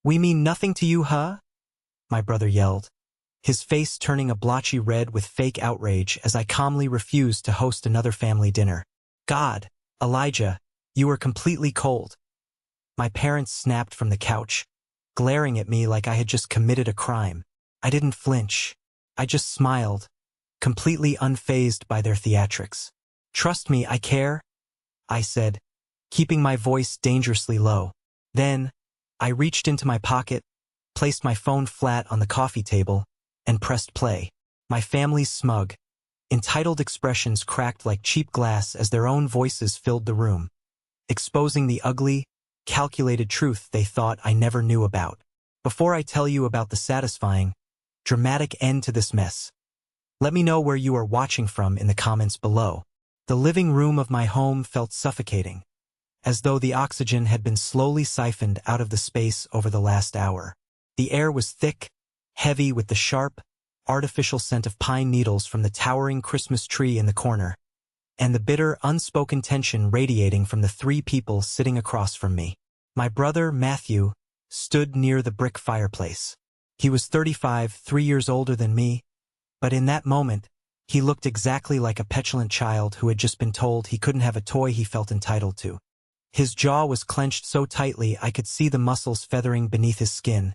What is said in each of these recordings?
"We mean nothing to you, huh?" my brother yelled, his face turning a blotchy red with fake outrage as I calmly refused to host another family dinner. "God, Elijah, you are completely cold." My parents snapped from the couch, glaring at me like I had just committed a crime. I didn't flinch. I just smiled, completely unfazed by their theatrics. "Trust me, I care," I said, keeping my voice dangerously low. Then, I reached into my pocket, placed my phone flat on the coffee table, and pressed play. My family's smug, entitled expressions cracked like cheap glass as their own voices filled the room, exposing the ugly, calculated truth they thought I never knew about. Before I tell you about the satisfying, dramatic end to this mess, let me know where you are watching from in the comments below. The living room of my home felt suffocating, as though the oxygen had been slowly siphoned out of the space over the last hour. The air was thick, heavy with the sharp, artificial scent of pine needles from the towering Christmas tree in the corner, and the bitter, unspoken tension radiating from the three people sitting across from me. My brother, Matthew, stood near the brick fireplace. He was 35, 3 years older than me, but in that moment, he looked exactly like a petulant child who had just been told he couldn't have a toy he felt entitled to. His jaw was clenched so tightly I could see the muscles feathering beneath his skin,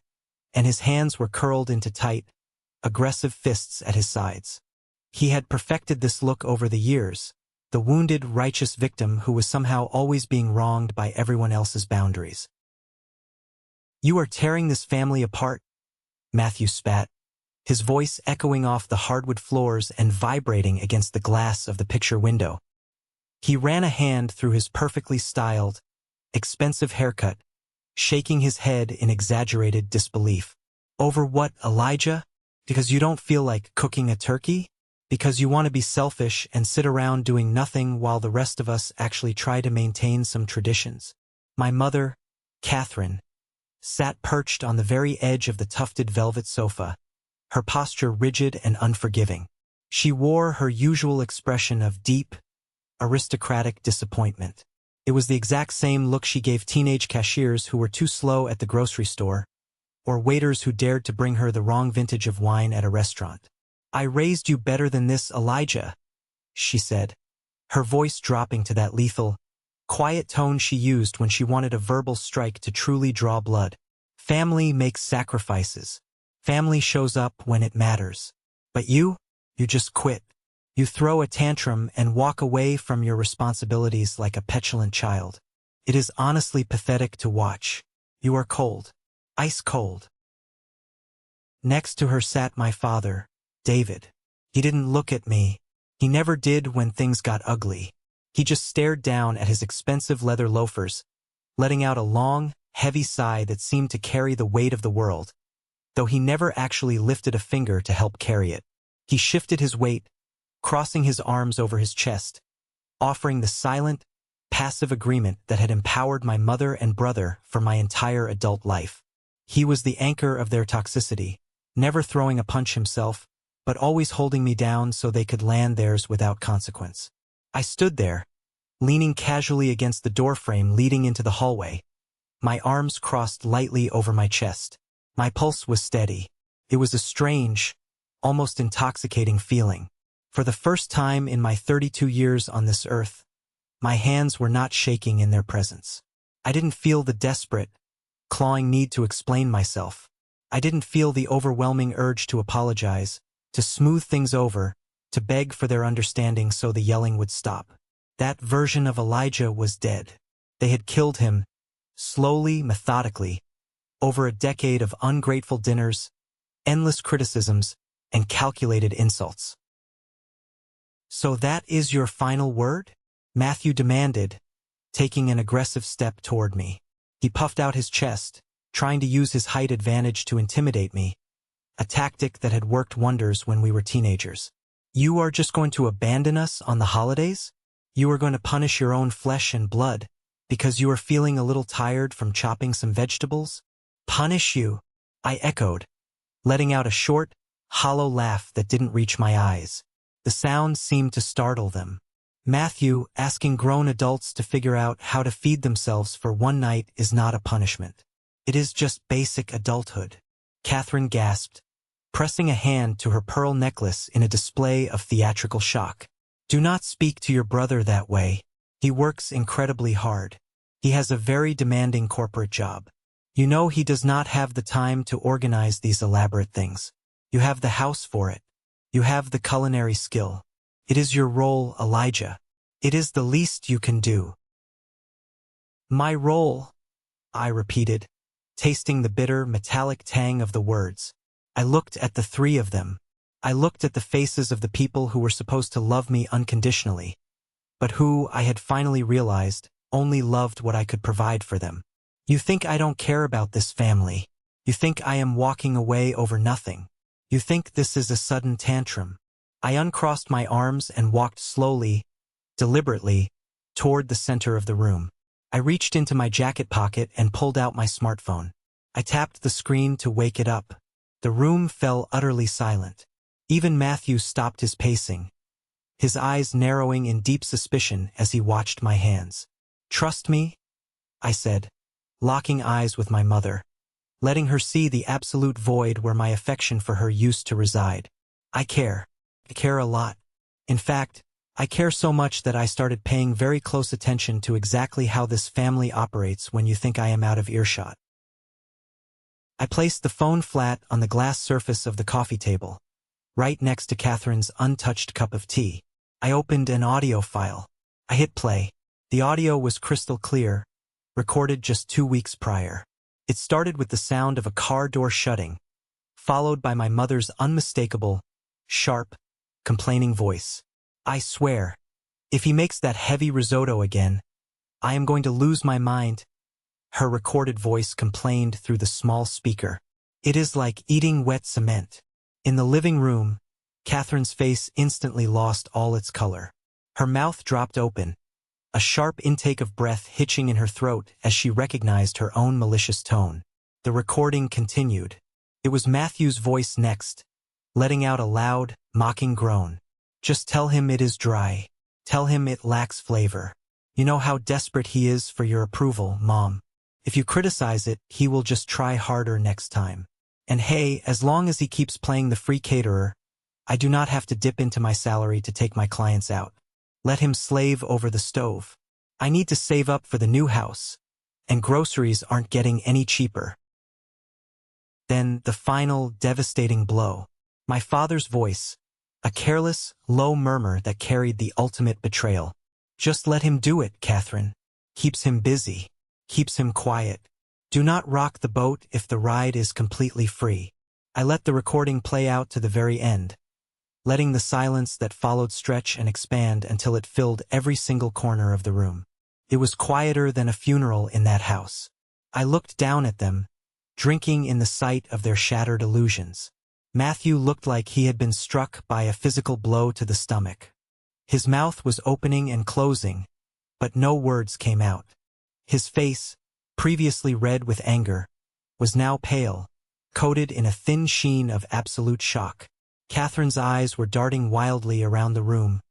and his hands were curled into tight, aggressive fists at his sides. He had perfected this look over the years, the wounded, righteous victim who was somehow always being wronged by everyone else's boundaries. "You are tearing this family apart," Matthew spat, his voice echoing off the hardwood floors and vibrating against the glass of the picture window. He ran a hand through his perfectly styled, expensive haircut, shaking his head in exaggerated disbelief. "Over what, Elijah? Because you don't feel like cooking a turkey? Because you want to be selfish and sit around doing nothing while the rest of us actually try to maintain some traditions?" My mother, Catherine, sat perched on the very edge of the tufted velvet sofa, her posture rigid and unforgiving. She wore her usual expression of deep, aristocratic disappointment. It was the exact same look she gave teenage cashiers who were too slow at the grocery store, or waiters who dared to bring her the wrong vintage of wine at a restaurant. "I raised you better than this, Elijah," she said, her voice dropping to that lethal, quiet tone she used when she wanted a verbal strike to truly draw blood. "Family makes sacrifices. Family shows up when it matters. But you just quit. You throw a tantrum and walk away from your responsibilities like a petulant child. It is honestly pathetic to watch. You are cold. Ice cold." Next to her sat my father, David. He didn't look at me. He never did when things got ugly. He just stared down at his expensive leather loafers, letting out a long, heavy sigh that seemed to carry the weight of the world, though he never actually lifted a finger to help carry it. He shifted his weight, crossing his arms over his chest, offering the silent, passive agreement that had empowered my mother and brother for my entire adult life. He was the anchor of their toxicity, never throwing a punch himself, but always holding me down so they could land theirs without consequence. I stood there, leaning casually against the doorframe leading into the hallway, my arms crossed lightly over my chest. My pulse was steady. It was a strange, almost intoxicating feeling. For the first time in my 32 years on this earth, my hands were not shaking in their presence. I didn't feel the desperate, clawing need to explain myself. I didn't feel the overwhelming urge to apologize, to smooth things over, to beg for their understanding so the yelling would stop. That version of Elijah was dead. They had killed him, slowly, methodically, over a decade of ungrateful dinners, endless criticisms, and calculated insults. "So that is your final word?" Matthew demanded, taking an aggressive step toward me. He puffed out his chest, trying to use his height advantage to intimidate me, a tactic that had worked wonders when we were teenagers. "You are just going to abandon us on the holidays? You are going to punish your own flesh and blood because you are feeling a little tired from chopping some vegetables?" "Punish you?" I echoed, letting out a short, hollow laugh that didn't reach my eyes. The sound seemed to startle them. Matthew, asking grown adults to figure out how to feed themselves for one night is not a punishment. It is just basic adulthood. Catherine gasped, pressing a hand to her pearl necklace in a display of theatrical shock. Do not speak to your brother that way. He works incredibly hard. He has a very demanding corporate job. You know he does not have the time to organize these elaborate things. You have the house for it. You have the culinary skill. It is your role, Elijah. It is the least you can do. My role, I repeated, tasting the bitter, metallic tang of the words. I looked at the three of them. I looked at the faces of the people who were supposed to love me unconditionally, but who, I had finally realized, only loved what I could provide for them. You think I don't care about this family. You think I am walking away over nothing. You think this is a sudden tantrum. I uncrossed my arms and walked slowly, deliberately, toward the center of the room. I reached into my jacket pocket and pulled out my smartphone. I tapped the screen to wake it up. The room fell utterly silent. Even Matthew stopped his pacing, his eyes narrowing in deep suspicion as he watched my hands. Trust me, I said, locking eyes with my mother, letting her see the absolute void where my affection for her used to reside. I care. I care a lot. In fact, I care so much that I started paying very close attention to exactly how this family operates when you think I am out of earshot. I placed the phone flat on the glass surface of the coffee table, right next to Catherine's untouched cup of tea. I opened an audio file. I hit play. The audio was crystal clear, recorded just 2 weeks prior. It started with the sound of a car door shutting, followed by my mother's unmistakable, sharp, complaining voice. I swear, if he makes that heavy risotto again, I am going to lose my mind. Her recorded voice complained through the small speaker. It is like eating wet cement. In the living room, Catherine's face instantly lost all its color. Her mouth dropped open, a sharp intake of breath hitching in her throat as she recognized her own malicious tone. The recording continued. It was Matthew's voice next, letting out a loud, mocking groan. Just tell him it is dry. Tell him it lacks flavor. You know how desperate he is for your approval, Mom. If you criticize it, he will just try harder next time. And hey, as long as he keeps playing the free caterer, I do not have to dip into my salary to take my clients out. Let him slave over the stove. I need to save up for the new house, and groceries aren't getting any cheaper. Then the final, devastating blow. My father's voice, a careless, low murmur that carried the ultimate betrayal. Just let him do it, Catherine. Keeps him busy. Keeps him quiet. Do not rock the boat if the ride is completely free. I let the recording play out to the very end, letting the silence that followed stretch and expand until it filled every single corner of the room. It was quieter than a funeral in that house. I looked down at them, drinking in the sight of their shattered illusions. Matthew looked like he had been struck by a physical blow to the stomach. His mouth was opening and closing, but no words came out. His face, previously red with anger, was now pale, coated in a thin sheen of absolute shock. Catherine's eyes were darting wildly around the room,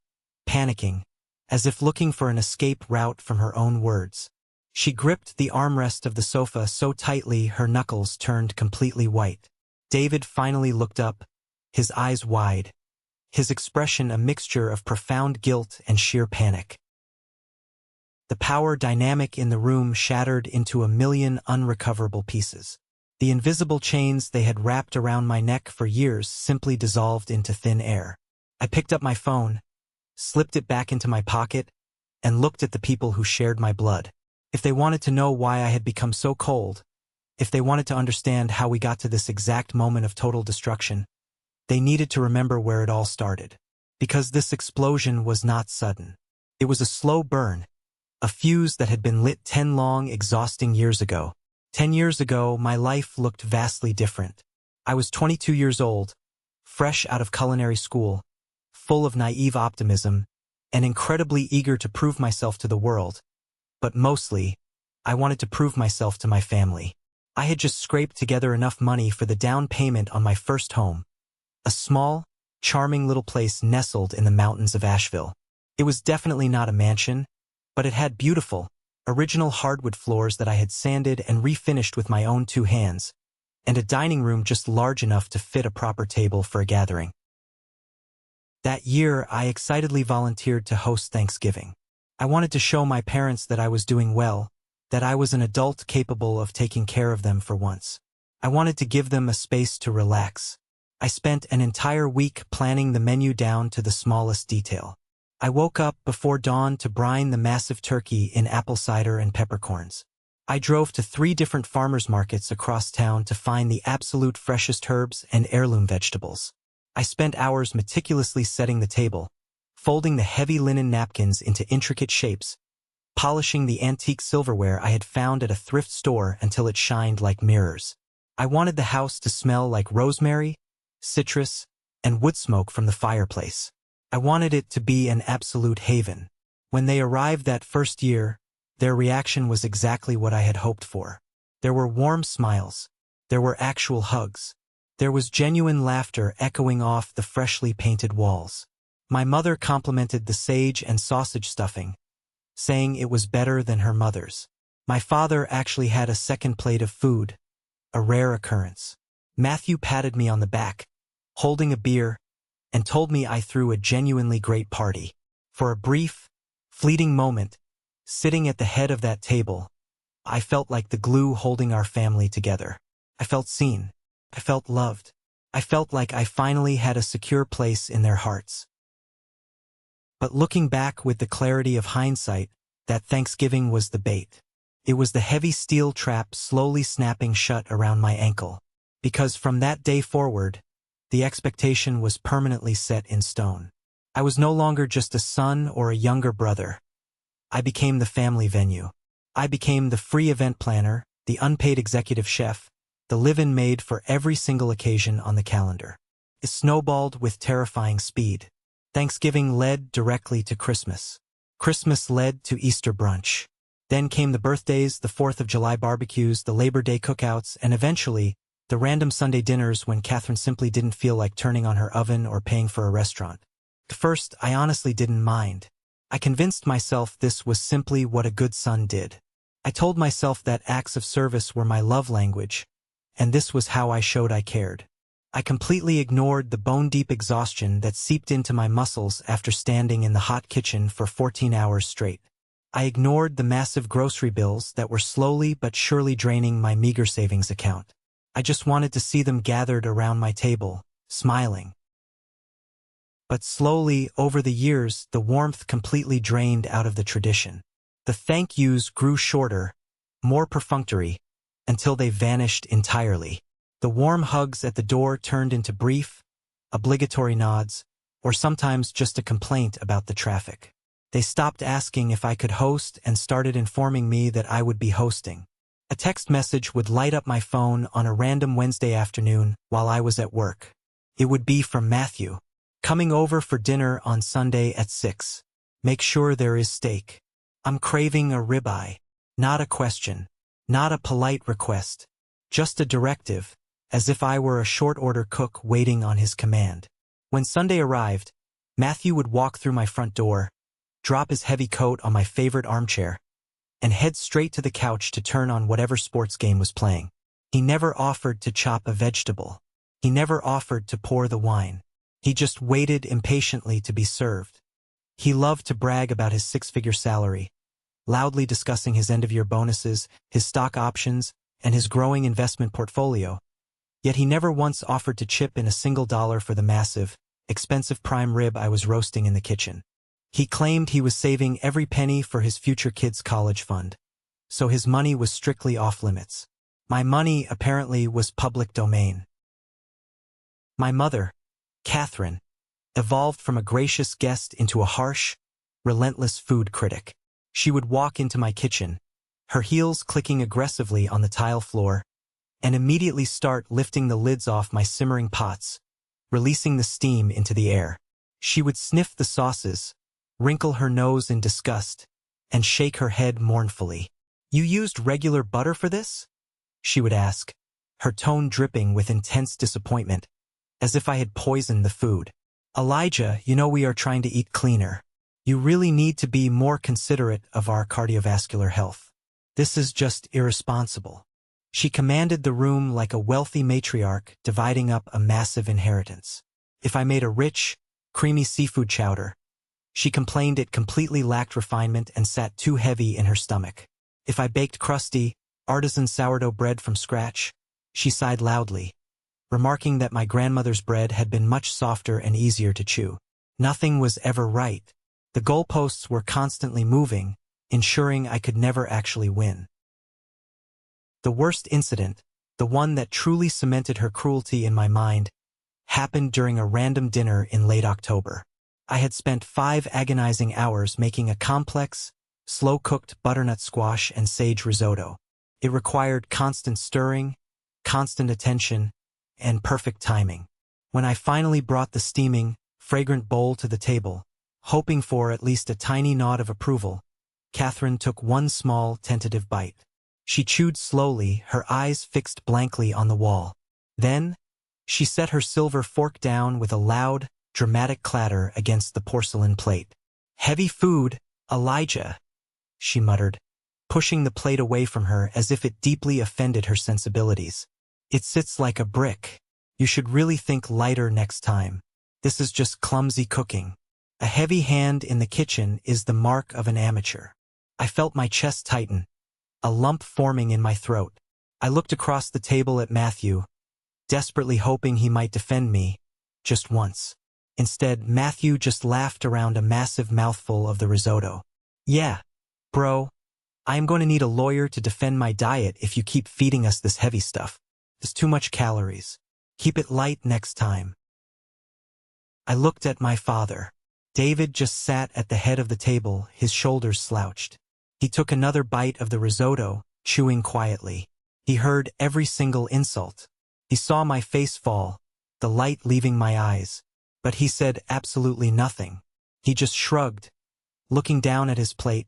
panicking, as if looking for an escape route from her own words. She gripped the armrest of the sofa so tightly her knuckles turned completely white. David finally looked up, his eyes wide, his expression a mixture of profound guilt and sheer panic. The power dynamic in the room shattered into a million unrecoverable pieces. The invisible chains they had wrapped around my neck for years simply dissolved into thin air. I picked up my phone, slipped it back into my pocket, and looked at the people who shared my blood. If they wanted to know why I had become so cold, if they wanted to understand how we got to this exact moment of total destruction, they needed to remember where it all started. Because this explosion was not sudden. It was a slow burn, a fuse that had been lit 10 long, exhausting years ago. 10 years ago, my life looked vastly different. I was 22 years old, fresh out of culinary school, full of naive optimism, and incredibly eager to prove myself to the world. But mostly, I wanted to prove myself to my family. I had just scraped together enough money for the down payment on my first home, a small, charming little place nestled in the mountains of Asheville. It was definitely not a mansion, but it had beautiful, original hardwood floors that I had sanded and refinished with my own 2 hands, and a dining room just large enough to fit a proper table for a gathering. That year, I excitedly volunteered to host Thanksgiving. I wanted to show my parents that I was doing well, that I was an adult capable of taking care of them for once. I wanted to give them a space to relax. I spent an entire week planning the menu down to the smallest detail. I woke up before dawn to brine the massive turkey in apple cider and peppercorns. I drove to 3 different farmers markets across town to find the absolute freshest herbs and heirloom vegetables. I spent hours meticulously setting the table, folding the heavy linen napkins into intricate shapes, polishing the antique silverware I had found at a thrift store until it shined like mirrors. I wanted the house to smell like rosemary, citrus, and wood smoke from the fireplace. I wanted it to be an absolute haven. When they arrived that first year, their reaction was exactly what I had hoped for. There were warm smiles. There were actual hugs. There was genuine laughter echoing off the freshly painted walls. My mother complimented the sage and sausage stuffing, saying it was better than her mother's. My father actually had a second plate of food, a rare occurrence. Matthew patted me on the back, holding a beer, and told me I threw a genuinely great party. For a brief, fleeting moment, sitting at the head of that table, I felt like the glue holding our family together. I felt seen. I felt loved. I felt like I finally had a secure place in their hearts. But looking back with the clarity of hindsight, that Thanksgiving was the bait. It was the heavy steel trap slowly snapping shut around my ankle. Because from that day forward, the expectation was permanently set in stone. I was no longer just a son or a younger brother. I became the family venue. I became the free event planner, the unpaid executive chef, the live-in maid for every single occasion on the calendar. It snowballed with terrifying speed. Thanksgiving led directly to Christmas. Christmas led to Easter brunch. Then came the birthdays, the 4th of July barbecues, the Labor Day cookouts, and eventually, the random Sunday dinners when Catherine simply didn't feel like turning on her oven or paying for a restaurant. At first, I honestly didn't mind. I convinced myself this was simply what a good son did. I told myself that acts of service were my love language, and this was how I showed I cared. I completely ignored the bone-deep exhaustion that seeped into my muscles after standing in the hot kitchen for 14 hours straight. I ignored the massive grocery bills that were slowly but surely draining my meager savings account. I just wanted to see them gathered around my table, smiling. But slowly, over the years, the warmth completely drained out of the tradition. The thank yous grew shorter, more perfunctory, until they vanished entirely. The warm hugs at the door turned into brief, obligatory nods, or sometimes just a complaint about the traffic. They stopped asking if I could host and started informing me that I would be hosting. A text message would light up my phone on a random Wednesday afternoon while I was at work. It would be from Matthew. Coming over for dinner on Sunday at 6. Make sure there is steak. I'm craving a ribeye. Not a question. Not a polite request. Just a directive, as if I were a short-order cook waiting on his command. When Sunday arrived, Matthew would walk through my front door, drop his heavy coat on my favorite armchair, and head straight to the couch to turn on whatever sports game was playing. He never offered to chop a vegetable. He never offered to pour the wine. He just waited impatiently to be served. He loved to brag about his 6-figure salary, loudly discussing his end-of-year bonuses, his stock options, and his growing investment portfolio. Yet he never once offered to chip in a single dollar for the massive, expensive prime rib I was roasting in the kitchen. He claimed he was saving every penny for his future kids' college fund, so his money was strictly off-limits. My money, apparently, was public domain. My mother, Catherine, evolved from a gracious guest into a harsh, relentless food critic. She would walk into my kitchen, her heels clicking aggressively on the tile floor, and immediately start lifting the lids off my simmering pots, releasing the steam into the air. She would sniff the sauces, wrinkle her nose in disgust, and shake her head mournfully. "You used regular butter for this?" she would ask, her tone dripping with intense disappointment, as if I had poisoned the food. "Elijah, you know we are trying to eat cleaner. You really need to be more considerate of our cardiovascular health. This is just irresponsible. She commanded the room like a wealthy matriarch dividing up a massive inheritance. If I made a rich, creamy seafood chowder, she complained it completely lacked refinement and sat too heavy in her stomach. If I baked crusty, artisan sourdough bread from scratch, she sighed loudly, remarking that my grandmother's bread had been much softer and easier to chew. Nothing was ever right. The goalposts were constantly moving, ensuring I could never actually win. The worst incident, the one that truly cemented her cruelty in my mind, happened during a random dinner in late October. I had spent 5 agonizing hours making a complex, slow-cooked butternut squash and sage risotto. It required constant stirring, constant attention, and perfect timing. When I finally brought the steaming, fragrant bowl to the table, hoping for at least a tiny nod of approval, Catherine took one small, tentative bite. She chewed slowly, her eyes fixed blankly on the wall. Then, she set her silver fork down with a loud, dramatic clatter against the porcelain plate. "Heavy food, Elijah," she muttered, pushing the plate away from her as if it deeply offended her sensibilities. "It sits like a brick. You should really think lighter next time. This is just clumsy cooking. A heavy hand in the kitchen is the mark of an amateur." I felt my chest tighten, a lump forming in my throat. I looked across the table at Matthew, desperately hoping he might defend me, just once. Instead, Matthew just laughed around a massive mouthful of the risotto. "Yeah, bro, I am going to need a lawyer to defend my diet if you keep feeding us this heavy stuff. There's too much calories. Keep it light next time." I looked at my father. David just sat at the head of the table, his shoulders slouched. He took another bite of the risotto, chewing quietly. He heard every single insult. He saw my face fall, the light leaving my eyes. But he said absolutely nothing. He just shrugged, looking down at his plate,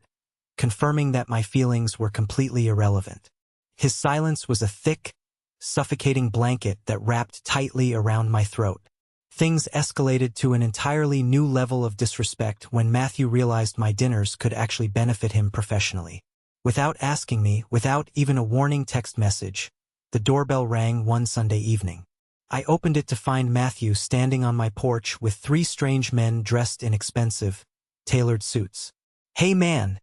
confirming that my feelings were completely irrelevant. His silence was a thick, suffocating blanket that wrapped tightly around my throat. Things escalated to an entirely new level of disrespect when Matthew realized my dinners could actually benefit him professionally. Without asking me, without even a warning text message, the doorbell rang one Sunday evening. I opened it to find Matthew standing on my porch with 3 strange men dressed in expensive, tailored suits. "Hey man,"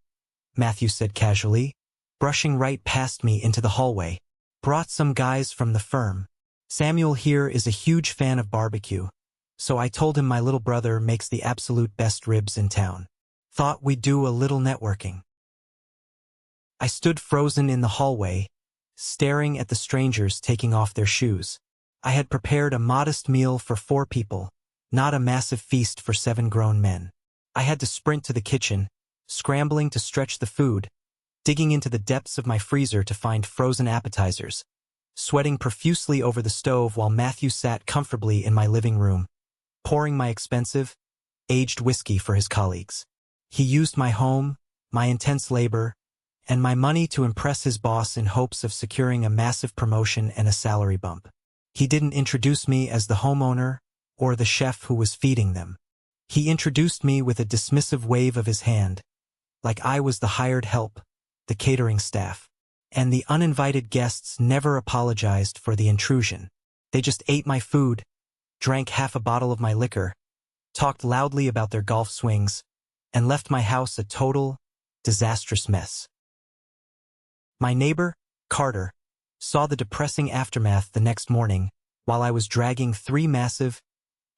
Matthew said casually, brushing right past me into the hallway. "Brought some guys from the firm. Samuel here is a huge fan of barbecue, so I told him my little brother makes the absolute best ribs in town. Thought we'd do a little networking." I stood frozen in the hallway, staring at the strangers taking off their shoes. I had prepared a modest meal for 4 people, not a massive feast for 7 grown men. I had to sprint to the kitchen, scrambling to stretch the food, digging into the depths of my freezer to find frozen appetizers, sweating profusely over the stove while Matthew sat comfortably in my living room, pouring my expensive, aged whiskey for his colleagues. He used my home, my intense labor, and my money to impress his boss in hopes of securing a massive promotion and a salary bump. He didn't introduce me as the homeowner or the chef who was feeding them. He introduced me with a dismissive wave of his hand, like I was the hired help, the catering staff. And the uninvited guests never apologized for the intrusion. They just ate my food, drank half a bottle of my liquor, talked loudly about their golf swings, and left my house a total, disastrous mess. My neighbor, Carter, saw the depressing aftermath the next morning while I was dragging 3 massive,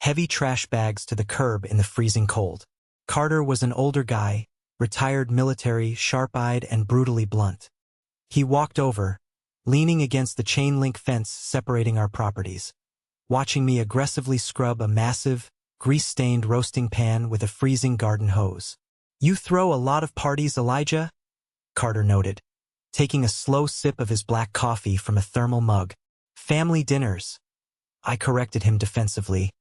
heavy trash bags to the curb in the freezing cold. Carter was an older guy, retired military, sharp-eyed and brutally blunt. He walked over, leaning against the chain-link fence separating our properties, watching me aggressively scrub a massive, grease-stained roasting pan with a freezing garden hose. "You throw a lot of parties, Elijah?" Carter noted, taking a slow sip of his black coffee from a thermal mug. "Family dinners," I corrected him defensively,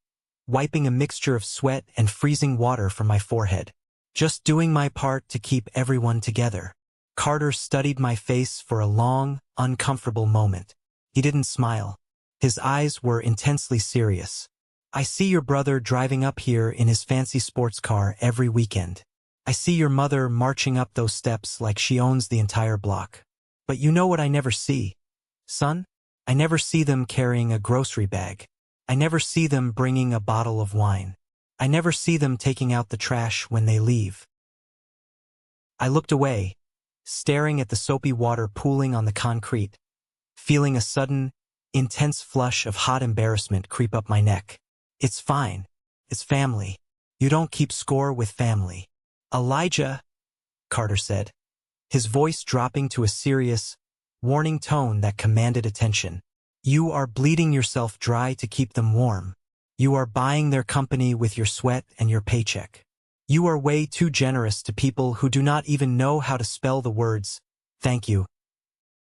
wiping a mixture of sweat and freezing water from my forehead. "Just doing my part to keep everyone together." Carter studied my face for a long, uncomfortable moment. He didn't smile. His eyes were intensely serious. "I see your brother driving up here in his fancy sports car every weekend. I see your mother marching up those steps like she owns the entire block. But you know what I never see? Son? I never see them carrying a grocery bag. I never see them bringing a bottle of wine. I never see them taking out the trash when they leave. I looked away, staring at the soapy water pooling on the concrete, feeling a sudden, intense flush of hot embarrassment creep up my neck. It's fine. It's family. You don't keep score with family. Elijah, Carter said, his voice dropping to a serious, warning tone that commanded attention. You are bleeding yourself dry to keep them warm. You are buying their company with your sweat and your paycheck. You are way too generous to people who do not even know how to spell the words, thank you.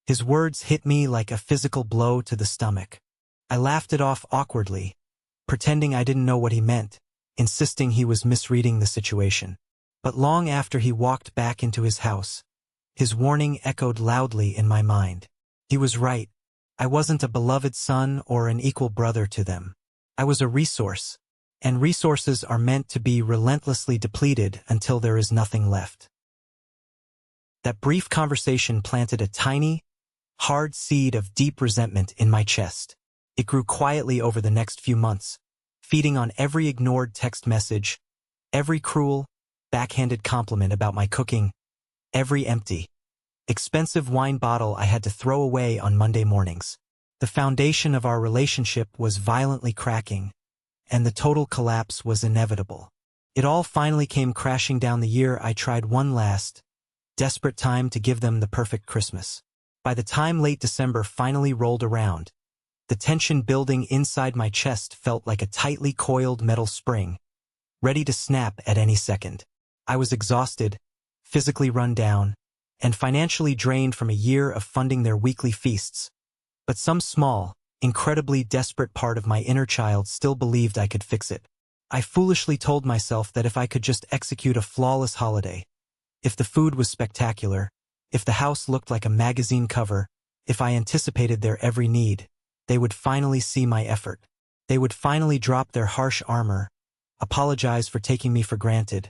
His words hit me like a physical blow to the stomach. I laughed it off awkwardly, pretending I didn't know what he meant, insisting he was misreading the situation. But long after he walked back into his house, his warning echoed loudly in my mind. He was right. I wasn't a beloved son or an equal brother to them. I was a resource, and resources are meant to be relentlessly depleted until there is nothing left. That brief conversation planted a tiny, hard seed of deep resentment in my chest. It grew quietly over the next few months, feeding on every ignored text message, every cruel, backhanded compliment about my cooking, every empty, expensive wine bottle I had to throw away on Monday mornings. The foundation of our relationship was violently cracking, and the total collapse was inevitable. It all finally came crashing down the year I tried one last, desperate time to give them the perfect Christmas. By the time late December finally rolled around, the tension building inside my chest felt like a tightly coiled metal spring, ready to snap at any second. I was exhausted, physically run down, and financially drained from a year of funding their weekly feasts. But some small, incredibly desperate part of my inner child still believed I could fix it. I foolishly told myself that if I could just execute a flawless holiday, if the food was spectacular, if the house looked like a magazine cover, if I anticipated their every need, they would finally see my effort. They would finally drop their harsh armor, apologize for taking me for granted,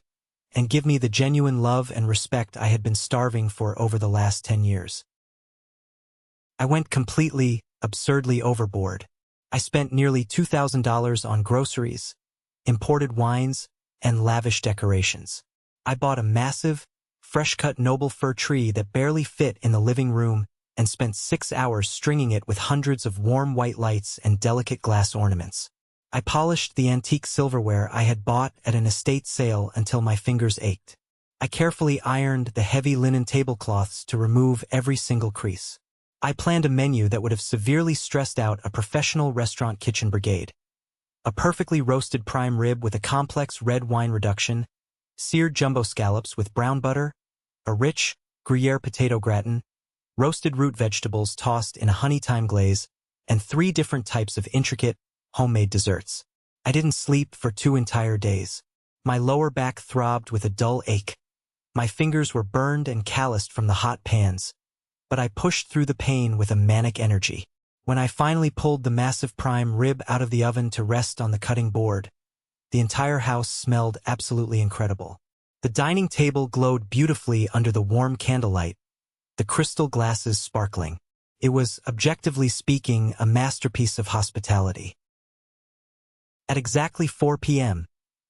and give me the genuine love and respect I had been starving for over the last 10 years. I went completely, absurdly overboard. I spent nearly $2,000 on groceries, imported wines, and lavish decorations. I bought a massive, fresh-cut noble fir tree that barely fit in the living room and spent 6 hours stringing it with hundreds of warm white lights and delicate glass ornaments. I polished the antique silverware I had bought at an estate sale until my fingers ached. I carefully ironed the heavy linen tablecloths to remove every single crease. I planned a menu that would have severely stressed out a professional restaurant kitchen brigade. A perfectly roasted prime rib with a complex red wine reduction, seared jumbo scallops with brown butter, a rich Gruyere potato gratin, roasted root vegetables tossed in a honey thyme glaze, and 3 different types of intricate, homemade desserts. I didn't sleep for 2 entire days. My lower back throbbed with a dull ache. My fingers were burned and calloused from the hot pans, but I pushed through the pain with a manic energy. When I finally pulled the massive prime rib out of the oven to rest on the cutting board, the entire house smelled absolutely incredible. The dining table glowed beautifully under the warm candlelight, the crystal glasses sparkling. It was, objectively speaking, a masterpiece of hospitality. At exactly 4 p.m.,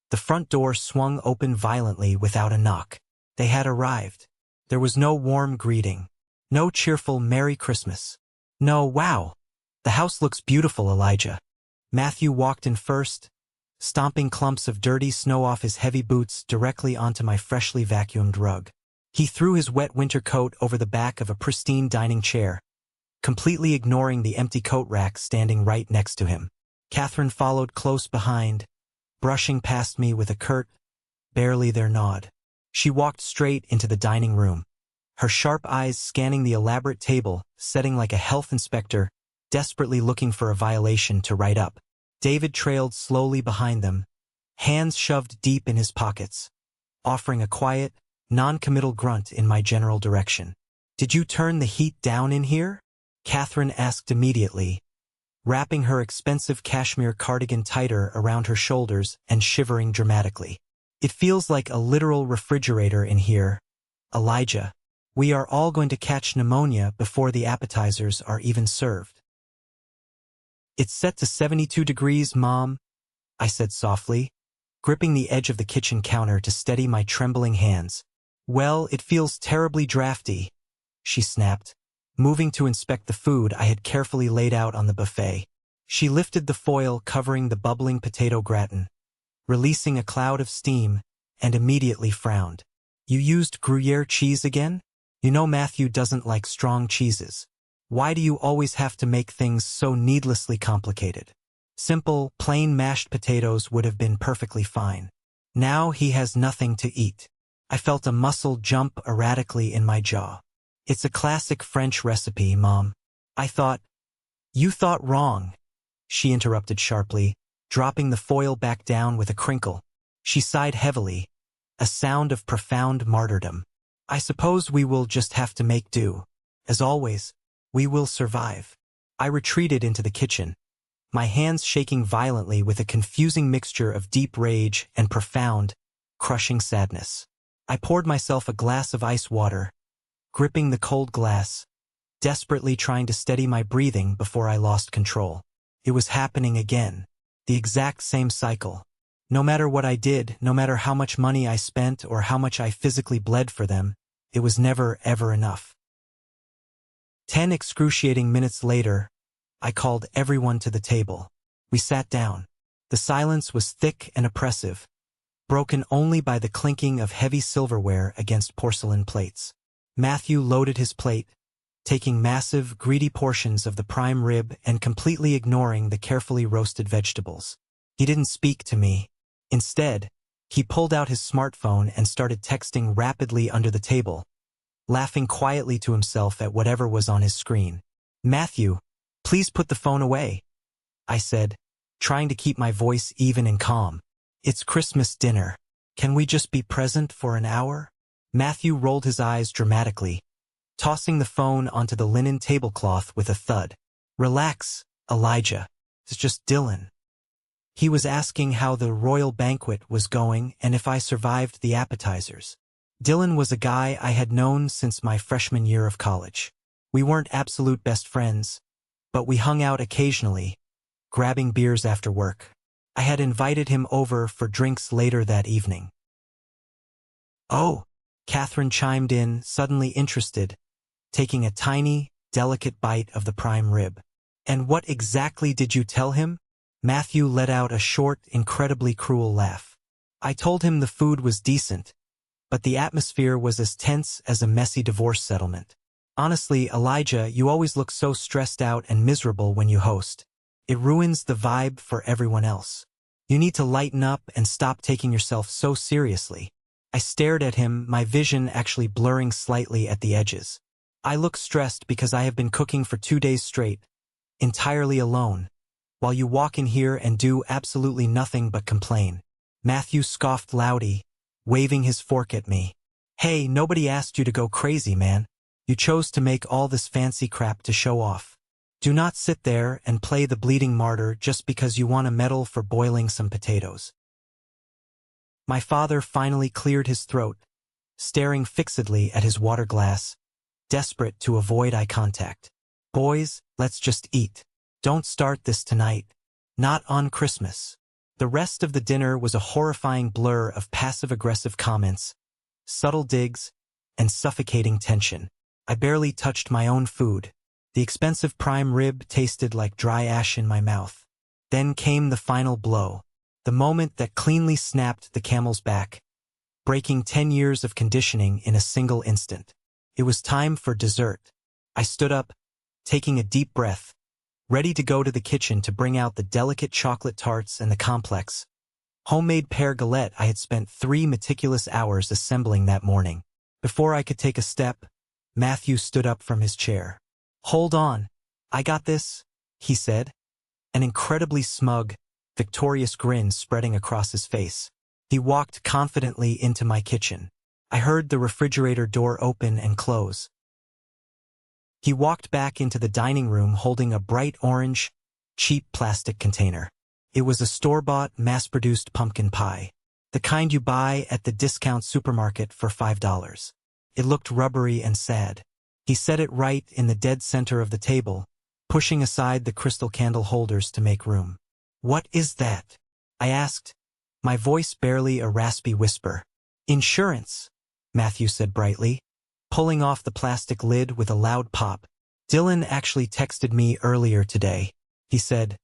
the front door swung open violently without a knock. They had arrived. There was no warm greeting. No cheerful Merry Christmas. No, wow, the house looks beautiful, Elijah. Matthew walked in first, stomping clumps of dirty snow off his heavy boots directly onto my freshly vacuumed rug. He threw his wet winter coat over the back of a pristine dining chair, completely ignoring the empty coat rack standing right next to him. Catherine followed close behind, brushing past me with a curt, barely there nod. She walked straight into the dining room, her sharp eyes scanning the elaborate table, setting like a health inspector, desperately looking for a violation to write up. David trailed slowly behind them, hands shoved deep in his pockets, offering a quiet, non-committal grunt in my general direction. "Did you turn the heat down in here?" Catherine asked immediately, wrapping her expensive cashmere cardigan tighter around her shoulders and shivering dramatically. It feels like a literal refrigerator in here. Elijah, we are all going to catch pneumonia before the appetizers are even served. It's set to 72 degrees, Mom, I said softly, gripping the edge of the kitchen counter to steady my trembling hands. Well, it feels terribly drafty, she snapped, moving to inspect the food I had carefully laid out on the buffet. She lifted the foil covering the bubbling potato gratin, releasing a cloud of steam, and immediately frowned. You used Gruyere cheese again? You know Matthew doesn't like strong cheeses. Why do you always have to make things so needlessly complicated? Simple, plain mashed potatoes would have been perfectly fine. Now he has nothing to eat. I felt a muscle jump erratically in my jaw. It's a classic French recipe, Mom. I thought. You thought wrong, she interrupted sharply, dropping the foil back down with a crinkle. She sighed heavily, a sound of profound martyrdom. I suppose we will just have to make do. As always, we will survive. I retreated into the kitchen, my hands shaking violently with a confusing mixture of deep rage and profound, crushing sadness. I poured myself a glass of ice water, gripping the cold glass, desperately trying to steady my breathing before I lost control. It was happening again. The exact same cycle. No matter what I did, no matter how much money I spent or how much I physically bled for them, it was never, ever enough. 10 excruciating minutes later, I called everyone to the table. We sat down. The silence was thick and oppressive, broken only by the clinking of heavy silverware against porcelain plates. Matthew loaded his plate, taking massive, greedy portions of the prime rib and completely ignoring the carefully roasted vegetables. He didn't speak to me. Instead, he pulled out his smartphone and started texting rapidly under the table, laughing quietly to himself at whatever was on his screen. Matthew, please put the phone away, I said, trying to keep my voice even and calm. It's Christmas dinner. Can we just be present for an hour? Matthew rolled his eyes dramatically, tossing the phone onto the linen tablecloth with a thud. Relax, Elijah. It's just Dylan. He was asking how the royal banquet was going and if I survived the appetizers. Dylan was a guy I had known since my freshman year of college. We weren't absolute best friends, but we hung out occasionally, grabbing beers after work. I had invited him over for drinks later that evening. Oh, Catherine chimed in, suddenly interested, taking a tiny, delicate bite of the prime rib. And what exactly did you tell him? Matthew let out a short, incredibly cruel laugh. I told him the food was decent, but the atmosphere was as tense as a messy divorce settlement. Honestly, Elijah, you always look so stressed out and miserable when you host. It ruins the vibe for everyone else. You need to lighten up and stop taking yourself so seriously. I stared at him, my vision actually blurring slightly at the edges. I look stressed because I have been cooking for 2 days straight, entirely alone, while you walk in here and do absolutely nothing but complain. Matthew scoffed loudly, waving his fork at me. Hey, nobody asked you to go crazy, man. You chose to make all this fancy crap to show off. Do not sit there and play the bleeding martyr just because you want a medal for boiling some potatoes. My father finally cleared his throat, staring fixedly at his water glass, desperate to avoid eye contact. Boys, let's just eat. Don't start this tonight. Not on Christmas. The rest of the dinner was a horrifying blur of passive-aggressive comments, subtle digs, and suffocating tension. I barely touched my own food. The expensive prime rib tasted like dry ash in my mouth. Then came the final blow, the moment that cleanly snapped the camel's back, breaking 10 years of conditioning in a single instant. It was time for dessert. I stood up, taking a deep breath, ready to go to the kitchen to bring out the delicate chocolate tarts and the complex, homemade pear galette I had spent 3 meticulous hours assembling that morning. Before I could take a step, Matthew stood up from his chair. Hold on, I got this, he said, an incredibly smug, victorious grin spreading across his face. He walked confidently into my kitchen. I heard the refrigerator door open and close. He walked back into the dining room holding a bright orange, cheap plastic container. It was a store-bought, mass-produced pumpkin pie. The kind you buy at the discount supermarket for $5. It looked rubbery and sad. He set it right in the dead center of the table, pushing aside the crystal candle holders to make room. "What is that?" I asked, my voice barely a raspy whisper. "Insurance," Matthew said brightly, pulling off the plastic lid with a loud pop. "Dylan actually texted me earlier today. He said,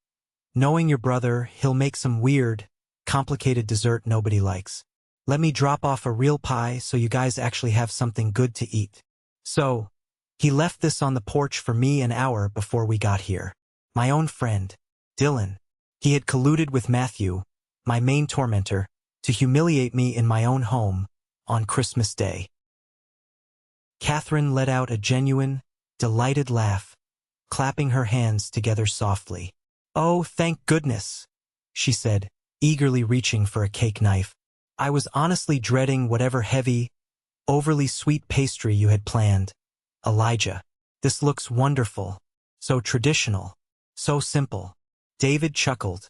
'Knowing your brother, he'll make some weird, complicated dessert nobody likes. Let me drop off a real pie so you guys actually have something good to eat.' So, he left this on the porch for me an hour before we got here. My own friend, Dylan. He had colluded with Matthew, my main tormentor, to humiliate me in my own home on Christmas Day." Catherine let out a genuine, delighted laugh, clapping her hands together softly. "Oh, thank goodness," she said, eagerly reaching for a cake knife. "I was honestly dreading whatever heavy, overly sweet pastry you had planned. Elijah, this looks wonderful, so traditional, so simple." David chuckled,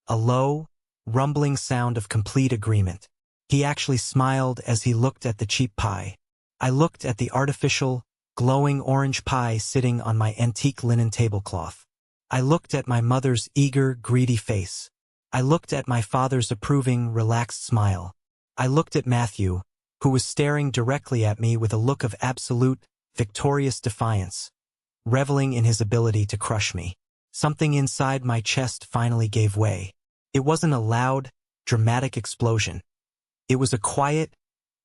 a low, rumbling sound of complete agreement. He actually smiled as he looked at the cheap pie. I looked at the artificial, glowing orange pie sitting on my antique linen tablecloth. I looked at my mother's eager, greedy face. I looked at my father's approving, relaxed smile. I looked at Matthew, who was staring directly at me with a look of absolute, victorious defiance, reveling in his ability to crush me. Something inside my chest finally gave way. It wasn't a loud, dramatic explosion. It was a quiet,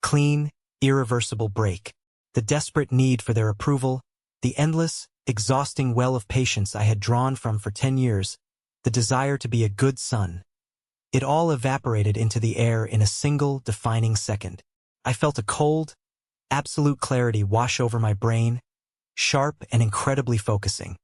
clean, irreversible break. The desperate need for their approval, the endless, exhausting well of patience I had drawn from for 10 years, the desire to be a good son. It all evaporated into the air in a single, defining second. I felt a cold, absolute clarity wash over my brain, sharp and incredibly focusing.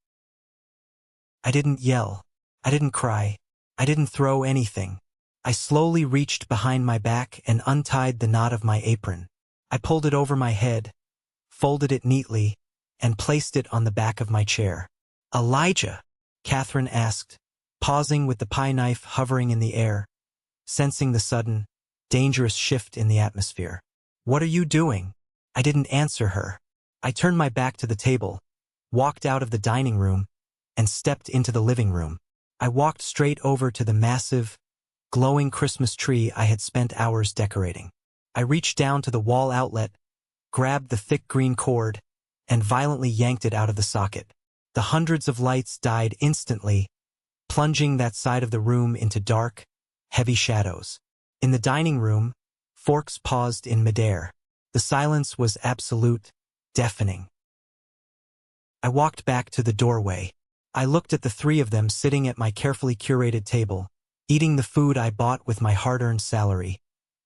I didn't yell. I didn't cry. I didn't throw anything. I slowly reached behind my back and untied the knot of my apron. I pulled it over my head, folded it neatly, and placed it on the back of my chair. "Elijah?" Catherine asked, pausing with the pie knife hovering in the air, sensing the sudden, dangerous shift in the atmosphere. "What are you doing?" I didn't answer her. I turned my back to the table, walked out of the dining room, and stepped into the living room. I walked straight over to the massive, glowing Christmas tree I had spent hours decorating. I reached down to the wall outlet, grabbed the thick green cord, and violently yanked it out of the socket. The hundreds of lights died instantly, plunging that side of the room into dark, heavy shadows. In the dining room, forks paused in midair. The silence was absolute, deafening. I walked back to the doorway. I looked at the three of them sitting at my carefully curated table, eating the food I bought with my hard-earned salary,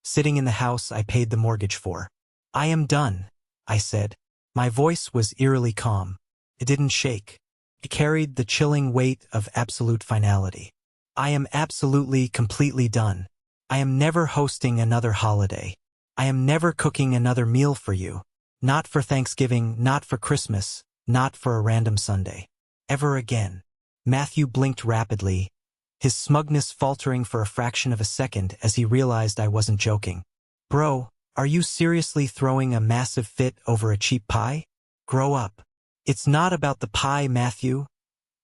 sitting in the house I paid the mortgage for. "I am done," I said. My voice was eerily calm. It didn't shake. It carried the chilling weight of absolute finality. "I am absolutely, completely done. I am never hosting another holiday. I am never cooking another meal for you. Not for Thanksgiving, not for Christmas, not for a random Sunday. Ever again." Matthew blinked rapidly, his smugness faltering for a fraction of a second as he realized I wasn't joking. "Bro, are you seriously throwing a massive fit over a cheap pie? Grow up." "It's not about the pie, Matthew,"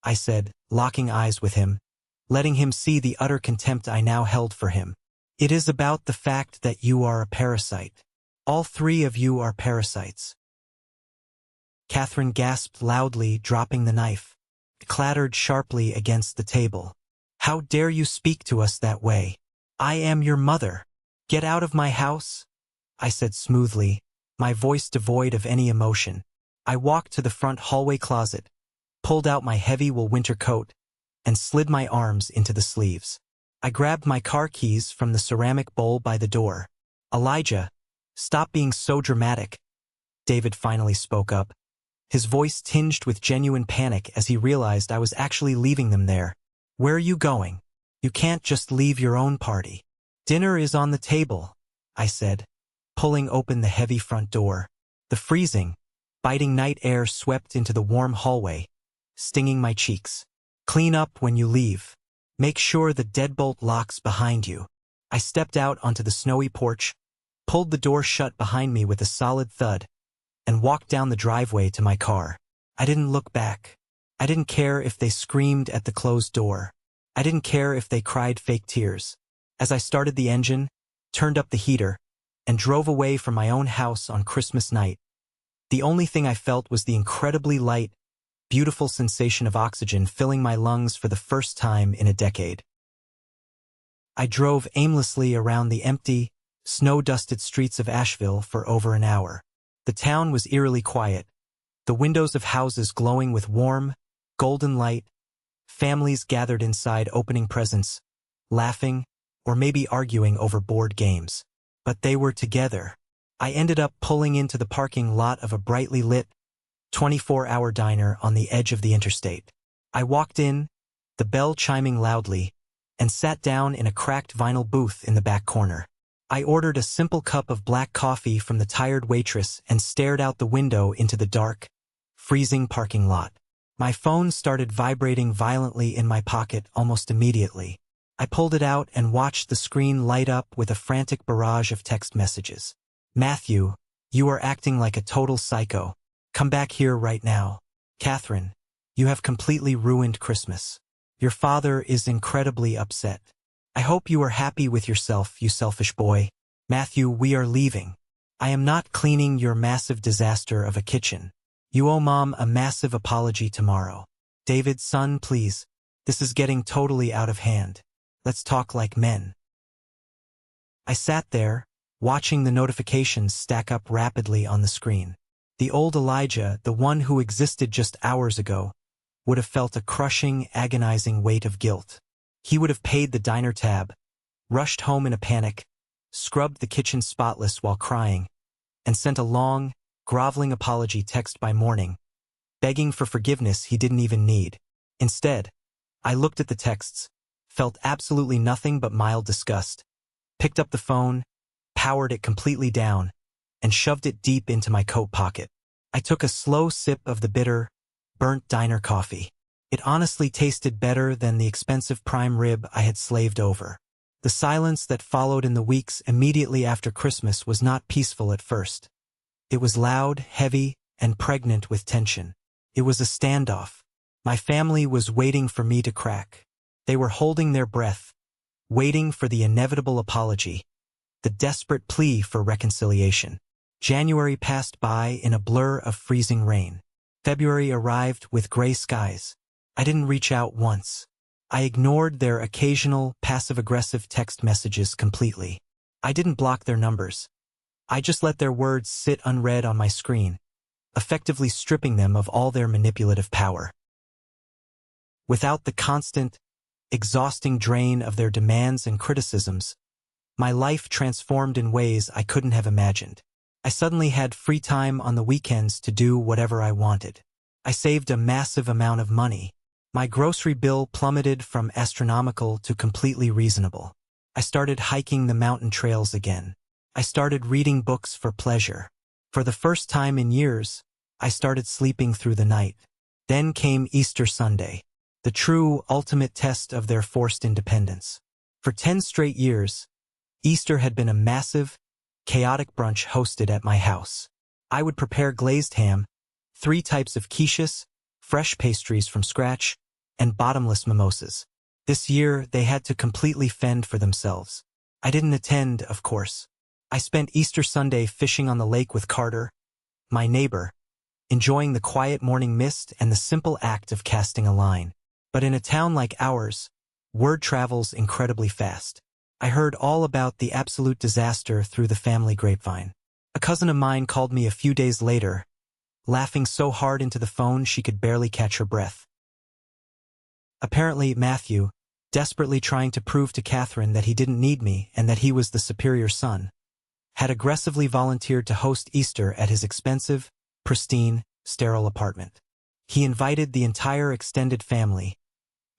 I said, locking eyes with him, letting him see the utter contempt I now held for him. "It is about the fact that you are a parasite. All three of you are parasites." Catherine gasped loudly, dropping the knife. It clattered sharply against the table. "How dare you speak to us that way? I am your mother. Get out of my house," I said smoothly, my voice devoid of any emotion. I walked to the front hallway closet, pulled out my heavy wool winter coat, and slid my arms into the sleeves. I grabbed my car keys from the ceramic bowl by the door. "Elijah, stop being so dramatic," David finally spoke up, his voice tinged with genuine panic as he realized I was actually leaving them there. "Where are you going? You can't just leave your own party." "Dinner is on the table," I said, pulling open the heavy front door. The freezing, biting night air swept into the warm hallway, stinging my cheeks. "Clean up when you leave. Make sure the deadbolt locks behind you." I stepped out onto the snowy porch, pulled the door shut behind me with a solid thud, and walked down the driveway to my car. I didn't look back. I didn't care if they screamed at the closed door. I didn't care if they cried fake tears. As I started the engine, turned up the heater, and drove away from my own house on Christmas night, the only thing I felt was the incredibly light, beautiful sensation of oxygen filling my lungs for the first time in a decade. I drove aimlessly around the empty, snow-dusted streets of Asheville for over an hour. The town was eerily quiet, the windows of houses glowing with warm, golden light, families gathered inside opening presents, laughing, or maybe arguing over board games. But they were together. I ended up pulling into the parking lot of a brightly lit, 24-hour diner on the edge of the interstate. I walked in, the bell chiming loudly, and sat down in a cracked vinyl booth in the back corner. I ordered a simple cup of black coffee from the tired waitress and stared out the window into the dark, freezing parking lot. My phone started vibrating violently in my pocket almost immediately. I pulled it out and watched the screen light up with a frantic barrage of text messages. Matthew, you are acting like a total psycho. Come back here right now. Catherine, you have completely ruined Christmas. Your father is incredibly upset. I hope you are happy with yourself, you selfish boy. Matthew, we are leaving. I am not cleaning your massive disaster of a kitchen. You owe Mom a massive apology tomorrow. David, son, please. This is getting totally out of hand. Let's talk like men. I sat there, watching the notifications stack up rapidly on the screen. The old Elijah, the one who existed just hours ago, would have felt a crushing, agonizing weight of guilt. He would have paid the diner tab, rushed home in a panic, scrubbed the kitchen spotless while crying, and sent a long, groveling apology text by morning, begging for forgiveness he didn't even need. Instead, I looked at the texts, felt absolutely nothing but mild disgust, picked up the phone, powered it completely down, and shoved it deep into my coat pocket. I took a slow sip of the bitter, burnt diner coffee. It honestly tasted better than the expensive prime rib I had slaved over. The silence that followed in the weeks immediately after Christmas was not peaceful at first. It was loud, heavy, and pregnant with tension. It was a standoff. My family was waiting for me to crack. They were holding their breath, waiting for the inevitable apology, the desperate plea for reconciliation. January passed by in a blur of freezing rain. February arrived with gray skies. I didn't reach out once. I ignored their occasional passive-aggressive text messages completely. I didn't block their numbers. I just let their words sit unread on my screen, effectively stripping them of all their manipulative power. Without the constant, exhausting drain of their demands and criticisms, my life transformed in ways I couldn't have imagined. I suddenly had free time on the weekends to do whatever I wanted. I saved a massive amount of money. My grocery bill plummeted from astronomical to completely reasonable. I started hiking the mountain trails again. I started reading books for pleasure. For the first time in years, I started sleeping through the night. Then came Easter Sunday, the true ultimate test of their forced independence. For 10 straight years, Easter had been a massive, chaotic brunch hosted at my house. I would prepare glazed ham, 3 types of quiches, fresh pastries from scratch, and bottomless mimosas. This year, they had to completely fend for themselves. I didn't attend, of course. I spent Easter Sunday fishing on the lake with Carter, my neighbor, enjoying the quiet morning mist and the simple act of casting a line. But in a town like ours, word travels incredibly fast. I heard all about the absolute disaster through the family grapevine. A cousin of mine called me a few days later, laughing so hard into the phone she could barely catch her breath. Apparently, Matthew, desperately trying to prove to Catherine that he didn't need me and that he was the superior son, had aggressively volunteered to host Easter at his expensive, pristine, sterile apartment. He invited the entire extended family,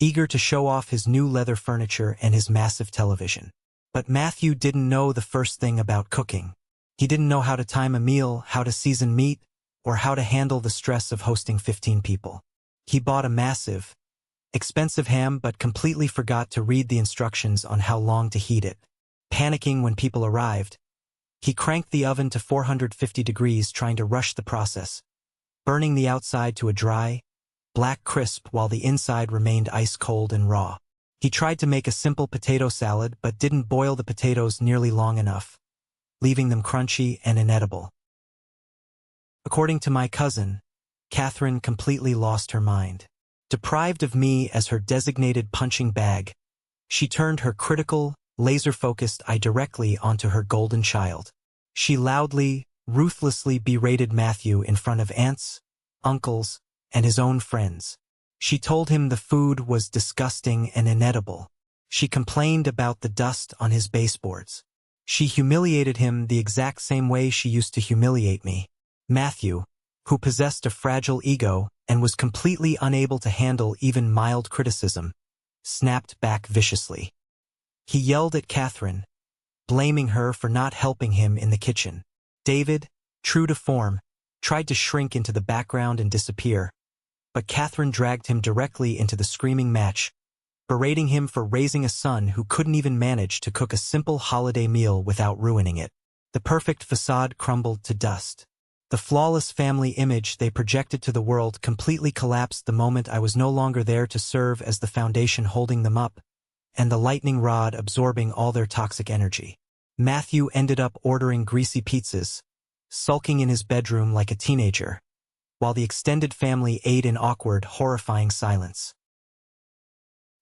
eager to show off his new leather furniture and his massive television. But Matthew didn't know the first thing about cooking. He didn't know how to time a meal, how to season meat, or how to handle the stress of hosting 15 people. He bought a massive, expensive ham but completely forgot to read the instructions on how long to heat it. panicking when people arrived. He cranked the oven to 450 degrees trying to rush the process, burning the outside to a dry, black crisp while the inside remained ice-cold and raw. He tried to make a simple potato salad but didn't boil the potatoes nearly long enough, leaving them crunchy and inedible. According to my cousin, Catherine completely lost her mind. Deprived of me as her designated punching bag, she turned her critical, laser-focused eye directly onto her golden child. She loudly, ruthlessly berated Matthew in front of aunts, uncles, and his own friends. She told him the food was disgusting and inedible. She complained about the dust on his baseboards. She humiliated him the exact same way she used to humiliate me. Matthew, who possessed a fragile ego and was completely unable to handle even mild criticism, snapped back viciously. He yelled at Catherine, blaming her for not helping him in the kitchen. David, true to form, tried to shrink into the background and disappear, but Catherine dragged him directly into the screaming match, berating him for raising a son who couldn't even manage to cook a simple holiday meal without ruining it. The perfect facade crumbled to dust. The flawless family image they projected to the world completely collapsed the moment I was no longer there to serve as the foundation holding them up, and the lightning rod absorbing all their toxic energy. Matthew ended up ordering greasy pizzas, sulking in his bedroom like a teenager, while the extended family ate in awkward, horrifying silence.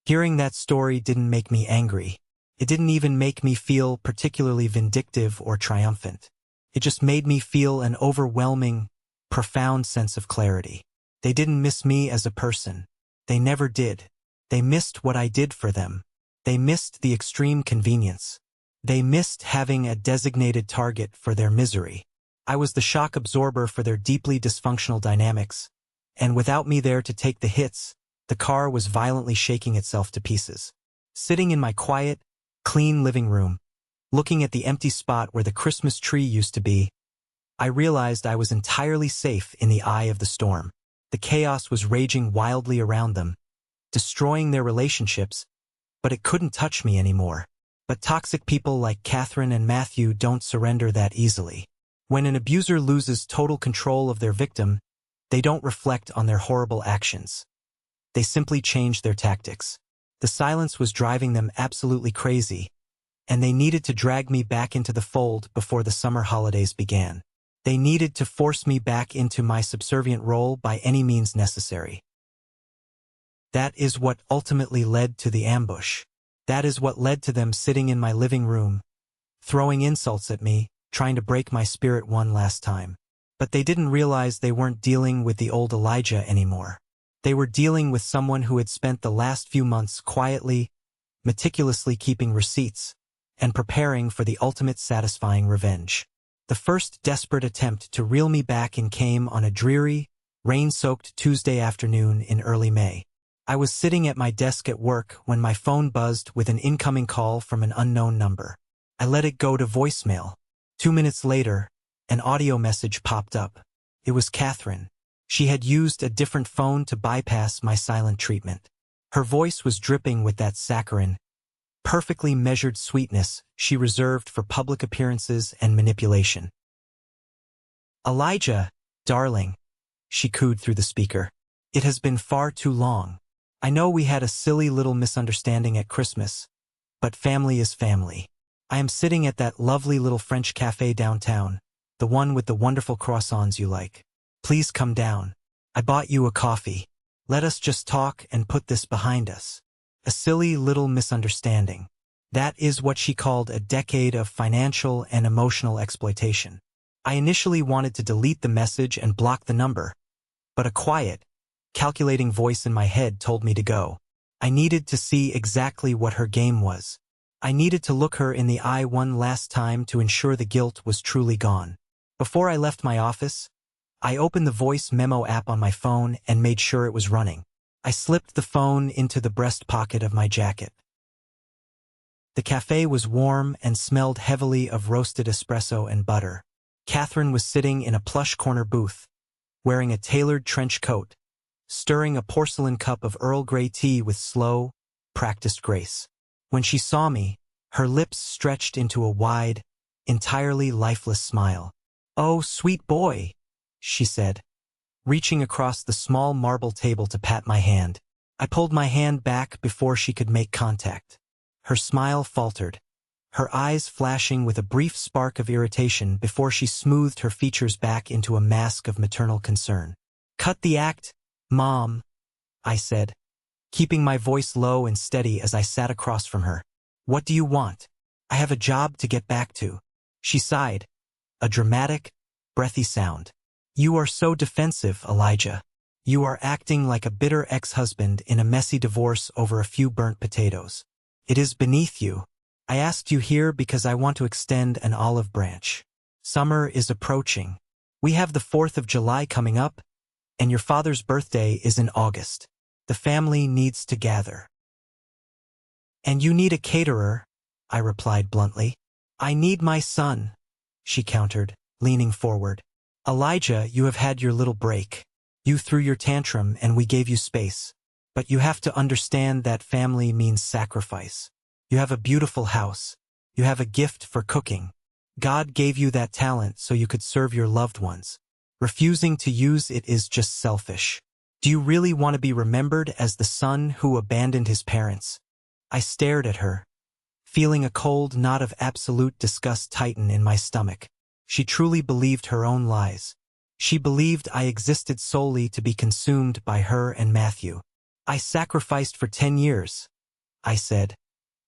Hearing that story didn't make me angry. It didn't even make me feel particularly vindictive or triumphant. It just made me feel an overwhelming, profound sense of clarity. They didn't miss me as a person. They never did. They missed what I did for them. They missed the extreme convenience. They missed having a designated target for their misery. I was the shock absorber for their deeply dysfunctional dynamics, and without me there to take the hits, the car was violently shaking itself to pieces. Sitting in my quiet, clean living room, looking at the empty spot where the Christmas tree used to be, I realized I was entirely safe in the eye of the storm. The chaos was raging wildly around them, destroying their relationships, but it couldn't touch me anymore. But toxic people like Catherine and Matthew don't surrender that easily. When an abuser loses total control of their victim, they don't reflect on their horrible actions. They simply change their tactics. The silence was driving them absolutely crazy, and they needed to drag me back into the fold before the summer holidays began. They needed to force me back into my subservient role by any means necessary. That is what ultimately led to the ambush. That is what led to them sitting in my living room, throwing insults at me, trying to break my spirit one last time. But they didn't realize they weren't dealing with the old Elijah anymore. They were dealing with someone who had spent the last few months quietly, meticulously keeping receipts, and preparing for the ultimate satisfying revenge. The first desperate attempt to reel me back in came on a dreary, rain-soaked Tuesday afternoon in early May. I was sitting at my desk at work when my phone buzzed with an incoming call from an unknown number. I let it go to voicemail. 2 minutes later, an audio message popped up. It was Catherine. She had used a different phone to bypass my silent treatment. Her voice was dripping with that saccharine, perfectly measured sweetness she reserved for public appearances and manipulation. "Elijah, darling," she cooed through the speaker. "It has been far too long. I know we had a silly little misunderstanding at Christmas, but family is family. I am sitting at that lovely little French cafe downtown, the one with the wonderful croissants you like. Please come down. I bought you a coffee. Let us just talk and put this behind us." A silly little misunderstanding. That is what she called a decade of financial and emotional exploitation. I initially wanted to delete the message and block the number, but a quiet, calculating voice in my head told me to go. I needed to see exactly what her game was. I needed to look her in the eye one last time to ensure the guilt was truly gone. Before I left my office, I opened the voice memo app on my phone and made sure it was running. I slipped the phone into the breast pocket of my jacket. The cafe was warm and smelled heavily of roasted espresso and butter. Catherine was sitting in a plush corner booth, wearing a tailored trench coat, stirring a porcelain cup of Earl Grey tea with slow, practiced grace. When she saw me, Her lips stretched into a wide, entirely lifeless smile. "Oh, sweet boy," she said, reaching across the small marble table to pat my hand. I pulled my hand back before she could make contact. Her smile faltered, her eyes flashing with a brief spark of irritation before she smoothed her features back into a mask of maternal concern. "Cut the act, Mom," I said, keeping my voice low and steady as I sat across from her. "What do you want? I have a job to get back to." She sighed, a dramatic, breathy sound. "You are so defensive, Elijah. You are acting like a bitter ex-husband in a messy divorce over a few burnt potatoes. It is beneath you. I asked you here because I want to extend an olive branch. Summer is approaching. We have the 4th of July coming up, and your father's birthday is in August. The family needs to gather." "And you need a caterer," I replied bluntly. "I need my son," she countered, leaning forward. "Elijah, you have had your little break. You threw your tantrum and we gave you space. But you have to understand that family means sacrifice. You have a beautiful house. You have a gift for cooking. God gave you that talent so you could serve your loved ones. Refusing to use it is just selfish. Do you really want to be remembered as the son who abandoned his parents?" I stared at her, feeling a cold knot of absolute disgust tighten in my stomach. She truly believed her own lies. She believed I existed solely to be consumed by her and Matthew. "I sacrificed for 10 years, I said,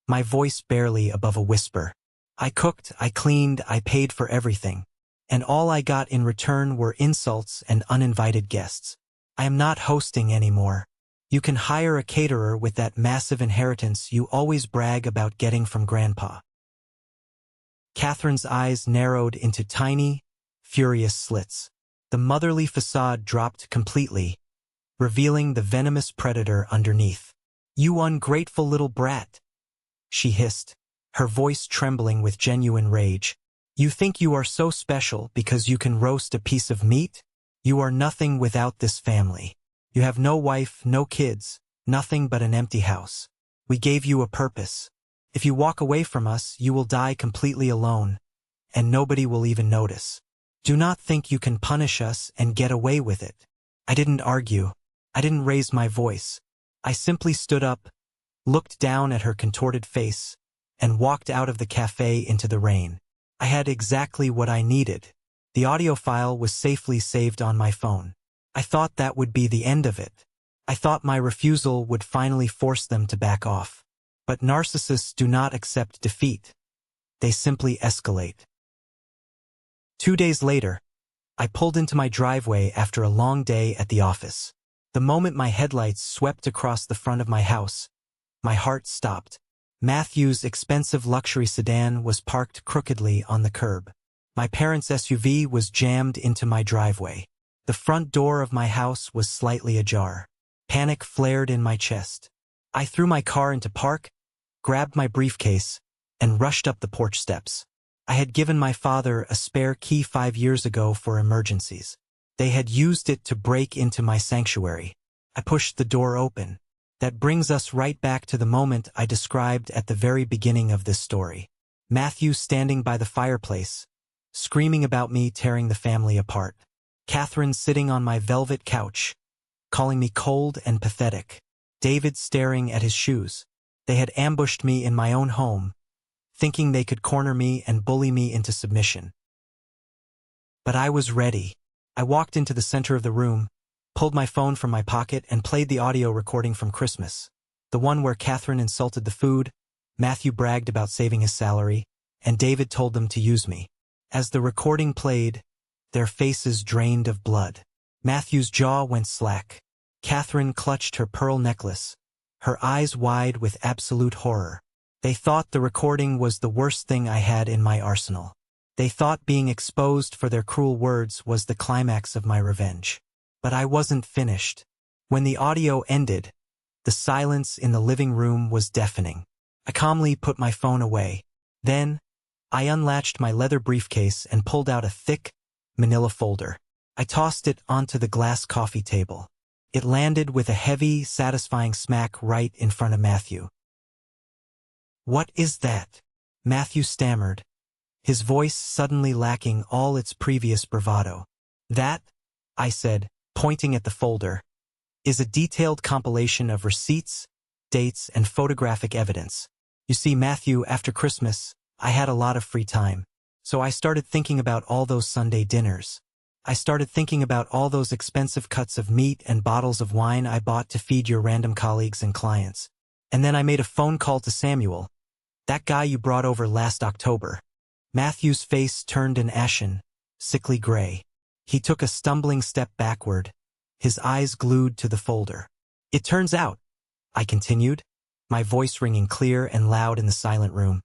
my voice barely above a whisper. "I cooked, I cleaned, I paid for everything. And all I got in return were insults and uninvited guests. I am not hosting anymore. You can hire a caterer with that massive inheritance you always brag about getting from Grandpa." Catherine's eyes narrowed into tiny, furious slits. The motherly facade dropped completely, revealing the venomous predator underneath. "You ungrateful little brat," she hissed, her voice trembling with genuine rage. "You think you are so special because you can roast a piece of meat? You are nothing without this family. You have no wife, no kids, nothing but an empty house. We gave you a purpose. If you walk away from us, you will die completely alone, and nobody will even notice. Do not think you can punish us and get away with it." I didn't argue. I didn't raise my voice. I simply stood up, looked down at her contorted face, and walked out of the cafe into the rain. I had exactly what I needed. The audio file was safely saved on my phone. I thought that would be the end of it. I thought my refusal would finally force them to back off. But narcissists do not accept defeat. They simply escalate. 2 days later, I pulled into my driveway after a long day at the office. The moment my headlights swept across the front of my house, my heart stopped. Matthew's expensive luxury sedan was parked crookedly on the curb. My parents' SUV was jammed into my driveway. The front door of my house was slightly ajar. Panic flared in my chest. I threw my car into park, grabbed my briefcase, and rushed up the porch steps. I had given my father a spare key 5 years ago for emergencies. They had used it to break into my sanctuary. I pushed the door open. That brings us right back to the moment I described at the very beginning of this story. Matthew standing by the fireplace, screaming about me tearing the family apart. Catherine sitting on my velvet couch, calling me cold and pathetic. David staring at his shoes. They had ambushed me in my own home, thinking they could corner me and bully me into submission. But I was ready. I walked into the center of the room, pulled my phone from my pocket and played the audio recording from Christmas. The one where Catherine insulted the food, Matthew bragged about saving his salary, and David told them to use me. As the recording played, their faces drained of blood. Matthew's jaw went slack. Catherine clutched her pearl necklace, her eyes wide with absolute horror. They thought the recording was the worst thing I had in my arsenal. They thought being exposed for their cruel words was the climax of my revenge. But I wasn't finished. When the audio ended, the silence in the living room was deafening. I calmly put my phone away. Then, I unlatched my leather briefcase and pulled out a thick, manila folder. I tossed it onto the glass coffee table. It landed with a heavy, satisfying smack right in front of Matthew. "What is that?" Matthew stammered, his voice suddenly lacking all its previous bravado. That, I said, pointing at the folder, is a detailed compilation of receipts, dates, and photographic evidence. You see, Matthew, after Christmas, I had a lot of free time. So I started thinking about all those Sunday dinners. I started thinking about all those expensive cuts of meat and bottles of wine I bought to feed your random colleagues and clients. And then I made a phone call to Samuel, that guy you brought over last October. Matthew's face turned an ashen, sickly gray. He took a stumbling step backward, his eyes glued to the folder. It turns out, I continued, my voice ringing clear and loud in the silent room,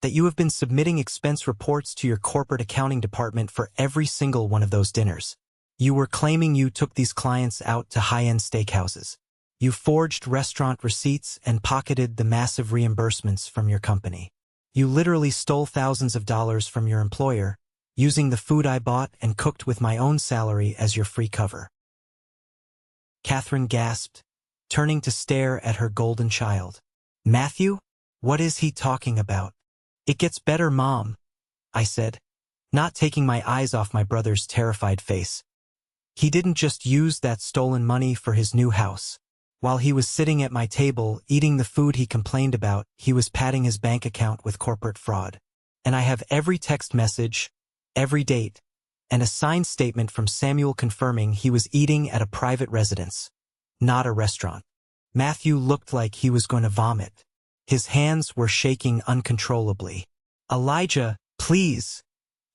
that you have been submitting expense reports to your corporate accounting department for every single one of those dinners. You were claiming you took these clients out to high-end steakhouses. You forged restaurant receipts and pocketed the massive reimbursements from your company. You literally stole thousands of dollars from your employer, using the food I bought and cooked with my own salary as your free cover. Catherine gasped, turning to stare at her golden child. Matthew? What is he talking about? It gets better, Mom, I said, not taking my eyes off my brother's terrified face. He didn't just use that stolen money for his new house. While he was sitting at my table eating the food he complained about, he was padding his bank account with corporate fraud. And I have every text message, every date, and a signed statement from Samuel confirming he was eating at a private residence, not a restaurant. Matthew looked like he was going to vomit. His hands were shaking uncontrollably. Elijah, please,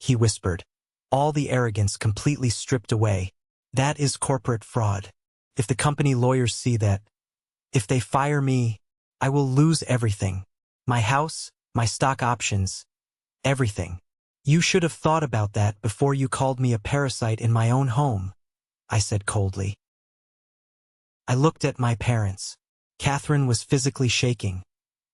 he whispered, all the arrogance completely stripped away. That is corporate fraud. If the company lawyers see that, if they fire me, I will lose everything. My house, my stock options, everything. You should have thought about that before you called me a parasite in my own home, I said coldly. I looked at my parents. Catherine was physically shaking.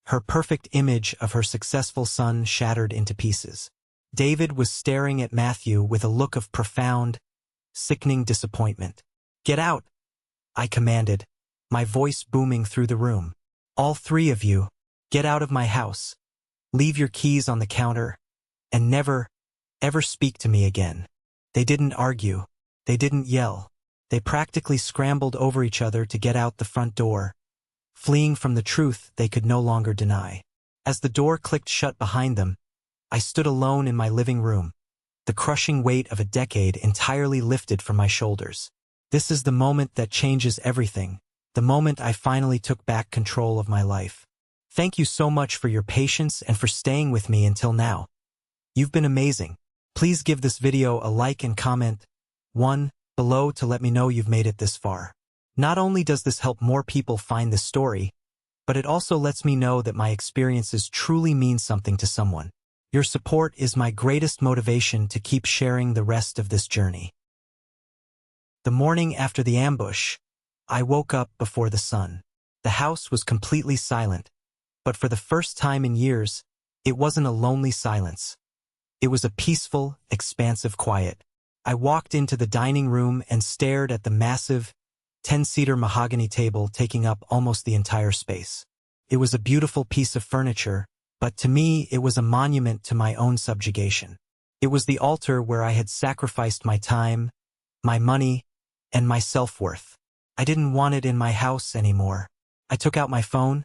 Her perfect image of her successful son shattered into pieces. David was staring at Matthew with a look of profound, sickening disappointment. Get out, I commanded, my voice booming through the room. All three of you, get out of my house. Leave your keys on the counter, and never, ever speak to me again. They didn't argue. They didn't yell. They practically scrambled over each other to get out the front door, fleeing from the truth they could no longer deny. As the door clicked shut behind them, I stood alone in my living room, the crushing weight of a decade entirely lifted from my shoulders. This is the moment that changes everything, the moment I finally took back control of my life. Thank you so much for your patience and for staying with me until now. You've been amazing. Please give this video a like and comment one below to let me know you've made it this far. Not only does this help more people find this story, but it also lets me know that my experiences truly mean something to someone. Your support is my greatest motivation to keep sharing the rest of this journey. The morning after the ambush, I woke up before the sun. The house was completely silent, but for the first time in years, it wasn't a lonely silence. It was a peaceful, expansive quiet. I walked into the dining room and stared at the massive, 10-seater mahogany table taking up almost the entire space. It was a beautiful piece of furniture, but to me it was a monument to my own subjugation. It was the altar where I had sacrificed my time, my money, and my self-worth. I didn't want it in my house anymore. I took out my phone,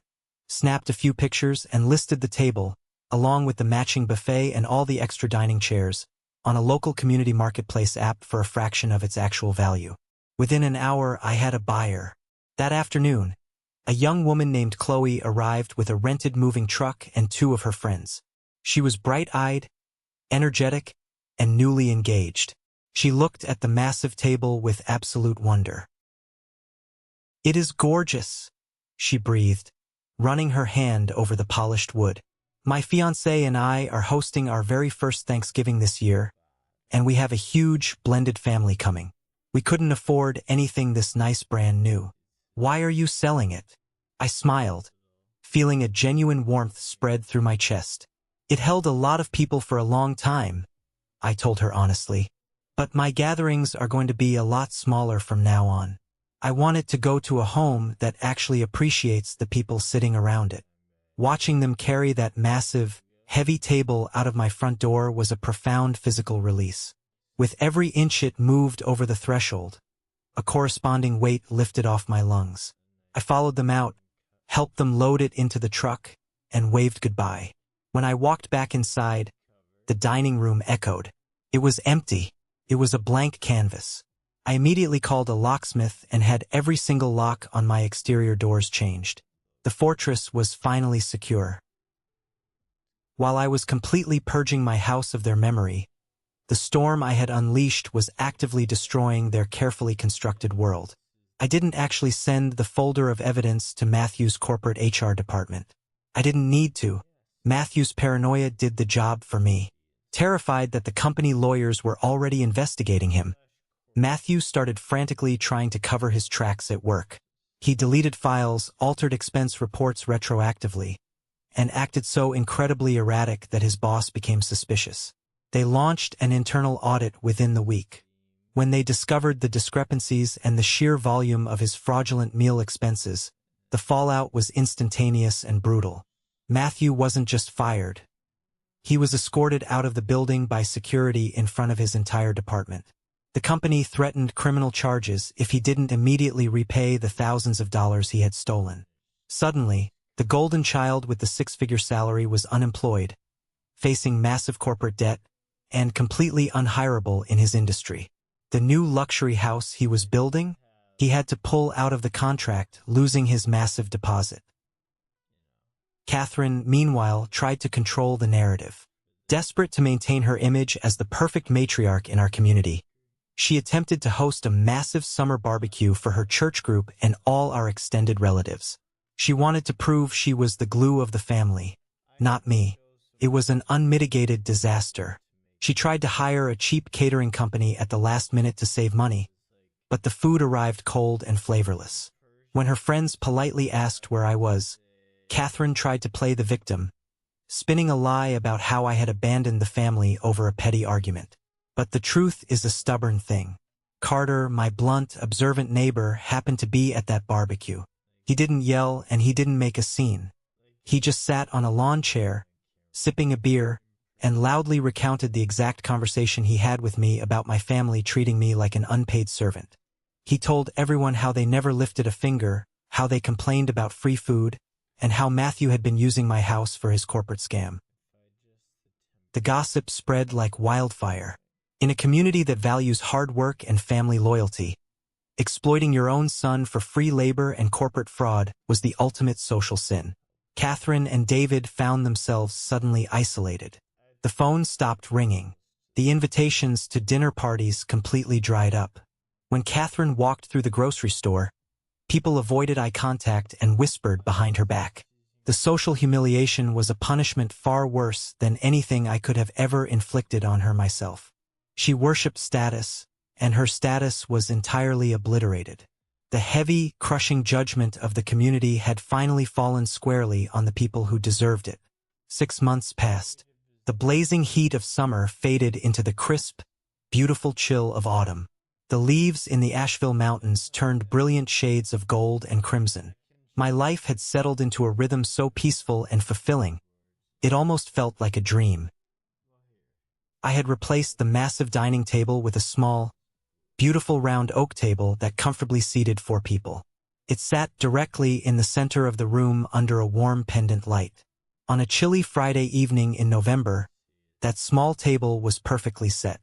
snapped a few pictures, and listed the table, along with the matching buffet and all the extra dining chairs, on a local community marketplace app for a fraction of its actual value. Within an hour, I had a buyer. That afternoon, a young woman named Chloe arrived with a rented moving truck and two of her friends. She was bright-eyed, energetic, and newly engaged. She looked at the massive table with absolute wonder. "It is gorgeous," she breathed, running her hand over the polished wood. "My fiancé and I are hosting our very first Thanksgiving this year, and we have a huge, blended family coming. We couldn't afford anything this nice brand new. Why are you selling it?" I smiled, feeling a genuine warmth spread through my chest. "It held a lot of people for a long time," I told her honestly. "But my gatherings are going to be a lot smaller from now on. I want it to go to a home that actually appreciates the people sitting around it. Watching them carry that massive, heavy table out of my front door was a profound physical release. With every inch it moved over the threshold, a corresponding weight lifted off my lungs. I followed them out, helped them load it into the truck, and waved goodbye. When I walked back inside, the dining room echoed. It was empty. It was a blank canvas. I immediately called a locksmith and had every single lock on my exterior doors changed. The fortress was finally secure. While I was completely purging my house of their memory, the storm I had unleashed was actively destroying their carefully constructed world. I didn't actually send the folder of evidence to Matthew's corporate HR department. I didn't need to. Matthew's paranoia did the job for me. Terrified that the company lawyers were already investigating him, Matthew started frantically trying to cover his tracks at work. He deleted files, altered expense reports retroactively, and acted so incredibly erratic that his boss became suspicious. They launched an internal audit within the week. When they discovered the discrepancies and the sheer volume of his fraudulent meal expenses, the fallout was instantaneous and brutal. Matthew wasn't just fired. He was escorted out of the building by security in front of his entire department. The company threatened criminal charges if he didn't immediately repay the thousands of dollars he had stolen. Suddenly, the golden child with the six-figure salary was unemployed, facing massive corporate debt, and completely unhireable in his industry. The new luxury house he was building, he had to pull out of the contract, losing his massive deposit. Catherine, meanwhile, tried to control the narrative. Desperate to maintain her image as the perfect matriarch in our community, she attempted to host a massive summer barbecue for her church group and all our extended relatives. She wanted to prove she was the glue of the family, not me. It was an unmitigated disaster. She tried to hire a cheap catering company at the last minute to save money, but the food arrived cold and flavorless. When her friends politely asked where I was, Catherine tried to play the victim, spinning a lie about how I had abandoned the family over a petty argument. But the truth is a stubborn thing. Carter, my blunt, observant neighbor, happened to be at that barbecue. He didn't yell and he didn't make a scene. He just sat on a lawn chair, sipping a beer, and loudly recounted the exact conversation he had with me about my family treating me like an unpaid servant. He told everyone how they never lifted a finger, how they complained about free food, and how Matthew had been using my house for his corporate scam. The gossip spread like wildfire. In a community that values hard work and family loyalty, exploiting your own son for free labor and corporate fraud was the ultimate social sin. Catherine and David found themselves suddenly isolated. The phone stopped ringing. The invitations to dinner parties completely dried up. When Catherine walked through the grocery store, people avoided eye contact and whispered behind her back. The social humiliation was a punishment far worse than anything I could have ever inflicted on her myself. She worshipped status, and her status was entirely obliterated. The heavy, crushing judgment of the community had finally fallen squarely on the people who deserved it. 6 months passed. The blazing heat of summer faded into the crisp, beautiful chill of autumn. The leaves in the Asheville Mountains turned brilliant shades of gold and crimson. My life had settled into a rhythm so peaceful and fulfilling, it almost felt like a dream. I had replaced the massive dining table with a small, beautiful round oak table that comfortably seated 4 people. It sat directly in the center of the room under a warm pendant light. On a chilly Friday evening in November, that small table was perfectly set.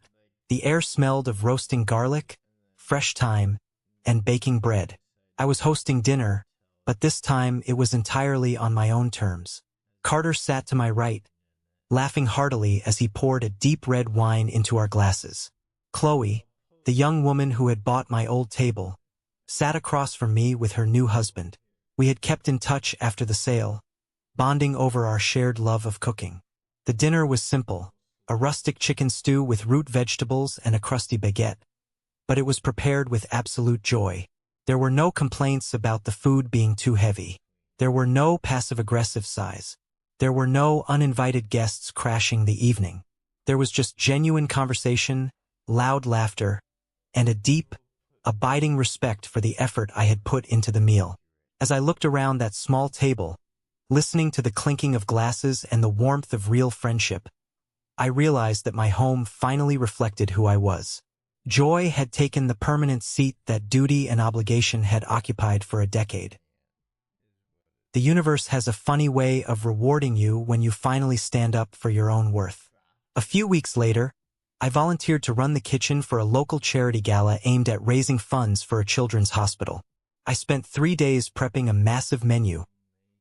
The air smelled of roasting garlic, fresh thyme, and baking bread. I was hosting dinner, but this time it was entirely on my own terms. Carter sat to my right, laughing heartily as he poured a deep red wine into our glasses. Chloe, the young woman who had bought my old table, sat across from me with her new husband. We had kept in touch after the sale, bonding over our shared love of cooking. The dinner was simple, a rustic chicken stew with root vegetables and a crusty baguette. But it was prepared with absolute joy. There were no complaints about the food being too heavy. There were no passive-aggressive sighs. There were no uninvited guests crashing the evening. There was just genuine conversation, loud laughter, and a deep, abiding respect for the effort I had put into the meal. As I looked around that small table, Listening to the clinking of glasses and the warmth of real friendship, I realized that my home finally reflected who I was. Joy had taken the permanent seat that duty and obligation had occupied for a decade. The universe has a funny way of rewarding you when you finally stand up for your own worth. A few weeks later, I volunteered to run the kitchen for a local charity gala aimed at raising funds for a children's hospital. I spent 3 days prepping a massive menu,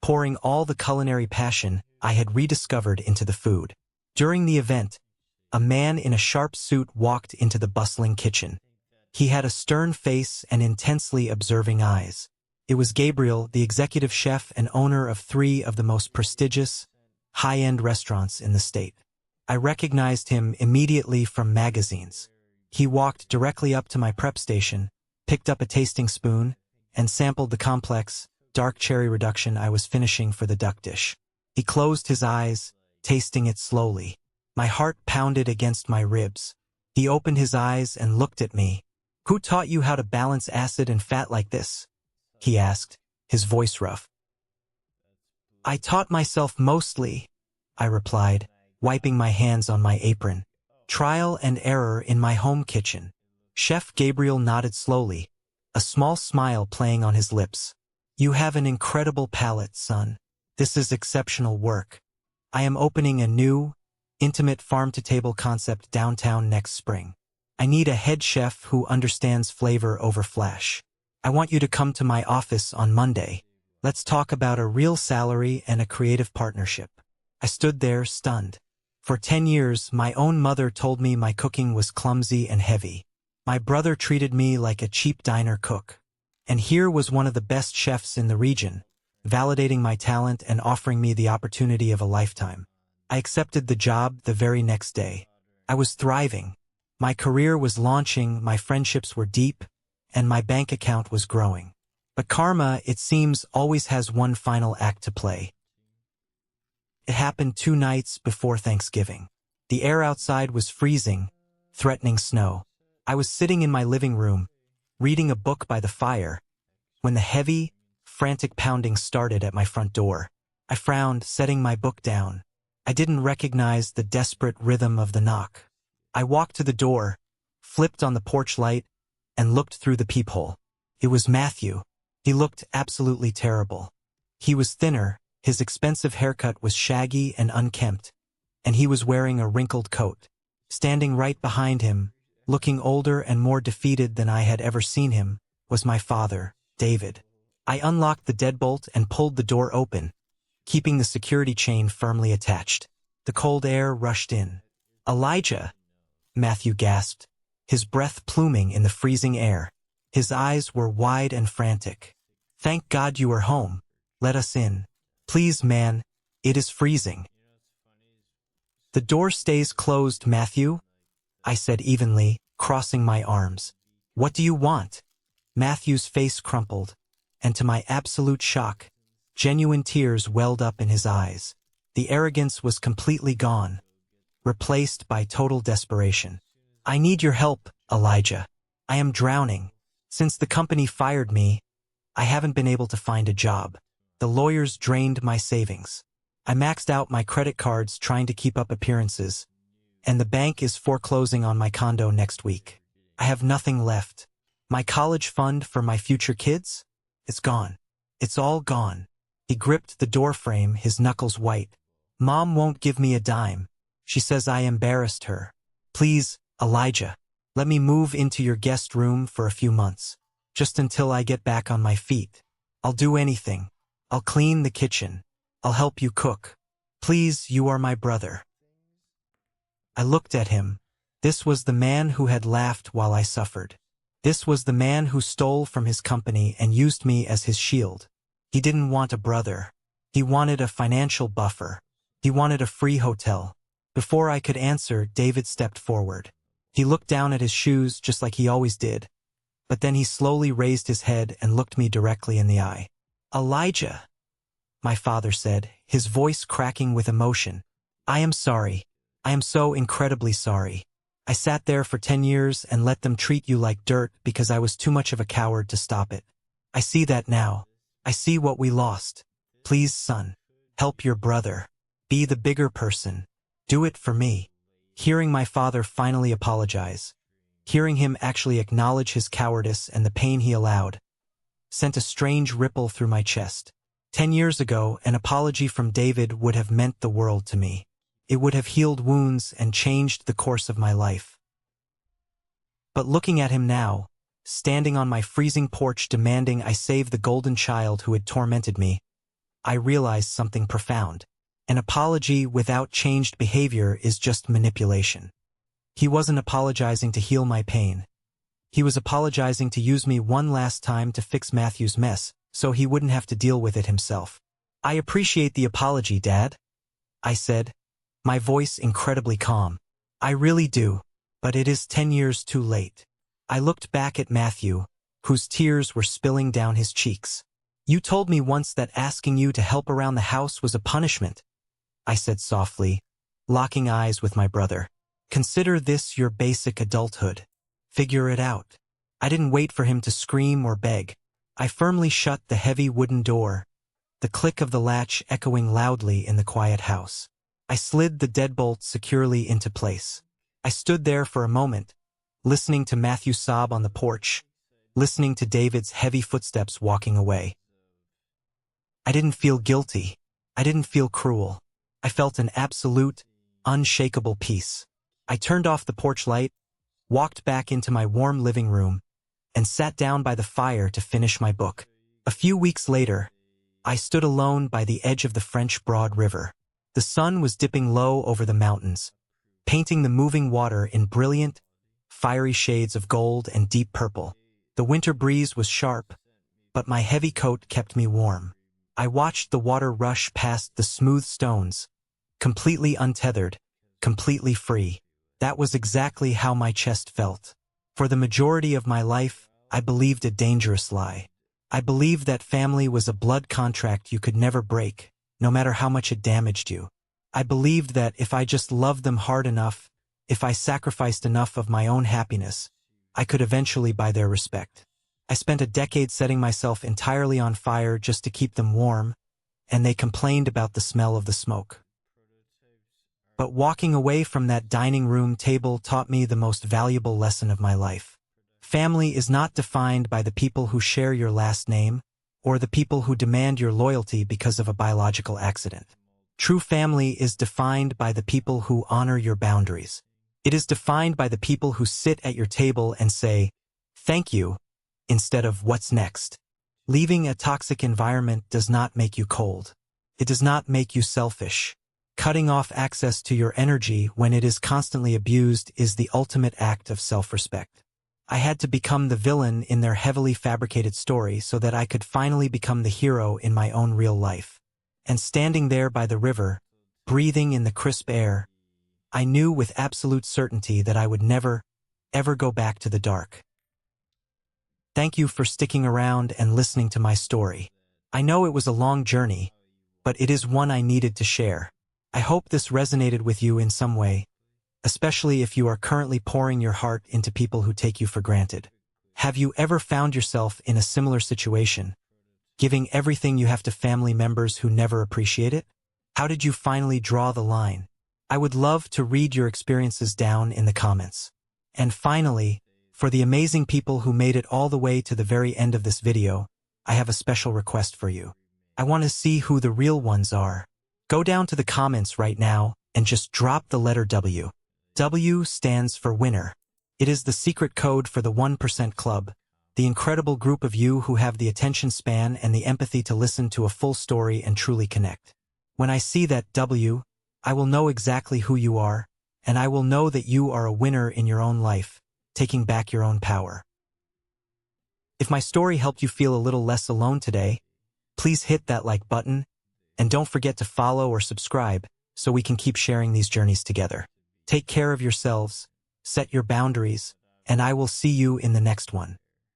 pouring all the culinary passion I had rediscovered into the food. During the event, a man in a sharp suit walked into the bustling kitchen. He had a stern face and intensely observing eyes. It was Gabriel, the executive chef and owner of 3 of the most prestigious, high-end restaurants in the state. I recognized him immediately from magazines. He walked directly up to my prep station, picked up a tasting spoon, and sampled the complex, dark cherry reduction I was finishing for the duck dish. He closed his eyes, tasting it slowly. My heart pounded against my ribs. He opened his eyes and looked at me. "Who taught you how to balance acid and fat like this?" he asked, his voice rough. "I taught myself mostly," I replied, wiping my hands on my apron. "Trial and error in my home kitchen." Chef Gabriel nodded slowly, a small smile playing on his lips. "You have an incredible palate, son. This is exceptional work. I am opening a new, intimate farm-to-table concept downtown next spring. I need a head chef who understands flavor over flash. I want you to come to my office on Monday. Let's talk about a real salary and a creative partnership." I stood there, stunned. For 10 years, my own mother told me my cooking was clumsy and heavy. My brother treated me like a cheap diner cook. And here was one of the best chefs in the region, validating my talent and offering me the opportunity of a lifetime. I accepted the job the very next day. I was thriving. My career was launching, my friendships were deep, and my bank account was growing. But karma, it seems, always has one final act to play. It happened 2 nights before Thanksgiving. The air outside was freezing, threatening snow. I was sitting in my living room, reading a book by the fire, when the heavy, frantic pounding started at my front door. I frowned, setting my book down. I didn't recognize the desperate rhythm of the knock. I walked to the door, flipped on the porch light, and looked through the peephole. It was Matthew. He looked absolutely terrible. He was thinner, his expensive haircut was shaggy and unkempt, and he was wearing a wrinkled coat. Standing right behind him, looking older and more defeated than I had ever seen him, was my father, David. I unlocked the deadbolt and pulled the door open, keeping the security chain firmly attached. The cold air rushed in. "Elijah," Matthew gasped, his breath pluming in the freezing air. His eyes were wide and frantic. "Thank God you are home. Let us in. Please, man, it is freezing." "The door stays closed, Matthew," I said evenly, crossing my arms. "What do you want?" Matthew's face crumpled, and to my absolute shock, genuine tears welled up in his eyes. The arrogance was completely gone, replaced by total desperation. "I need your help, Elijah. I am drowning. Since the company fired me, I haven't been able to find a job. The lawyers drained my savings. I maxed out my credit cards trying to keep up appearances, and the bank is foreclosing on my condo next week. I have nothing left. My college fund for my future kids? It's gone. It's all gone." He gripped the doorframe, his knuckles white. "Mom won't give me a dime. She says I embarrassed her. Please, Elijah, let me move into your guest room for a few months, just until I get back on my feet. I'll do anything. I'll clean the kitchen. I'll help you cook. Please, you are my brother." I looked at him. This was the man who had laughed while I suffered. This was the man who stole from his company and used me as his shield. He didn't want a brother. He wanted a financial buffer. He wanted a free hotel. Before I could answer, David stepped forward. He looked down at his shoes just like he always did, but then he slowly raised his head and looked me directly in the eye. "Elijah," my father said, his voice cracking with emotion. "I am sorry. I am so incredibly sorry. I sat there for 10 years and let them treat you like dirt because I was too much of a coward to stop it. I see that now. I see what we lost. Please, son, Help your brother. Be the bigger person. Do it for me. Hearing my father finally apologize, hearing him actually acknowledge his cowardice and the pain he allowed, sent a strange ripple through my chest. 10 years ago, an apology from David would have meant the world to me. It would have healed wounds and changed the course of my life. But looking at him now, standing on my freezing porch demanding I save the golden child who had tormented me, I realized something profound. An apology without changed behavior is just manipulation. He wasn't apologizing to heal my pain. He was apologizing to use me one last time to fix Matthew's mess, so he wouldn't have to deal with it himself. I appreciate the apology, Dad, I said, my voice incredibly calm. I really do, but it is 10 years too late. I looked back at Matthew, whose tears were spilling down his cheeks. You told me once that asking you to help around the house was a punishment, I said softly, locking eyes with my brother. Consider this your basic adulthood. Figure it out. I didn't wait for him to scream or beg. I firmly shut the heavy wooden door, the click of the latch echoing loudly in the quiet house. I slid the deadbolt securely into place. I stood there for a moment, listening to Matthew sob on the porch, listening to David's heavy footsteps walking away. I didn't feel guilty. I didn't feel cruel. I felt an absolute, unshakable peace. I turned off the porch light, walked back into my warm living room, and sat down by the fire to finish my book. A few weeks later, I stood alone by the edge of the French Broad River. The sun was dipping low over the mountains, painting the moving water in brilliant, fiery shades of gold and deep purple. The winter breeze was sharp, but my heavy coat kept me warm. I watched the water rush past the smooth stones, completely untethered, completely free. That was exactly how my chest felt. For the majority of my life, I believed a dangerous lie. I believed that family was a blood contract you could never break, no matter how much it damaged you. I believed that if I just loved them hard enough, if I sacrificed enough of my own happiness, I could eventually buy their respect. I spent a decade setting myself entirely on fire just to keep them warm, and they complained about the smell of the smoke. But walking away from that dining room table taught me the most valuable lesson of my life. Family is not defined by the people who share your last name, or the people who demand your loyalty because of a biological accident. True family is defined by the people who honor your boundaries. It is defined by the people who sit at your table and say, "Thank you," instead of "What's next?" Leaving a toxic environment does not make you cold. It does not make you selfish. Cutting off access to your energy when it is constantly abused is the ultimate act of self-respect. I had to become the villain in their heavily fabricated story so that I could finally become the hero in my own real life. And standing there by the river, breathing in the crisp air, I knew with absolute certainty that I would never, ever go back to the dark. Thank you for sticking around and listening to my story. I know it was a long journey, but it is one I needed to share. I hope this resonated with you in some way, especially if you are currently pouring your heart into people who take you for granted. Have you ever found yourself in a similar situation, giving everything you have to family members who never appreciate it? How did you finally draw the line? I would love to read your experiences down in the comments. And finally, for the amazing people who made it all the way to the very end of this video, I have a special request for you. I want to see who the real ones are. Go down to the comments right now and just drop the letter W. W stands for winner. It is the secret code for the 1% Club, the incredible group of you who have the attention span and the empathy to listen to a full story and truly connect. When I see that W, I will know exactly who you are, and I will know that you are a winner in your own life, taking back your own power. If my story helped you feel a little less alone today, please hit that like button, and don't forget to follow or subscribe so we can keep sharing these journeys together. Take care of yourselves, set your boundaries, and I will see you in the next one.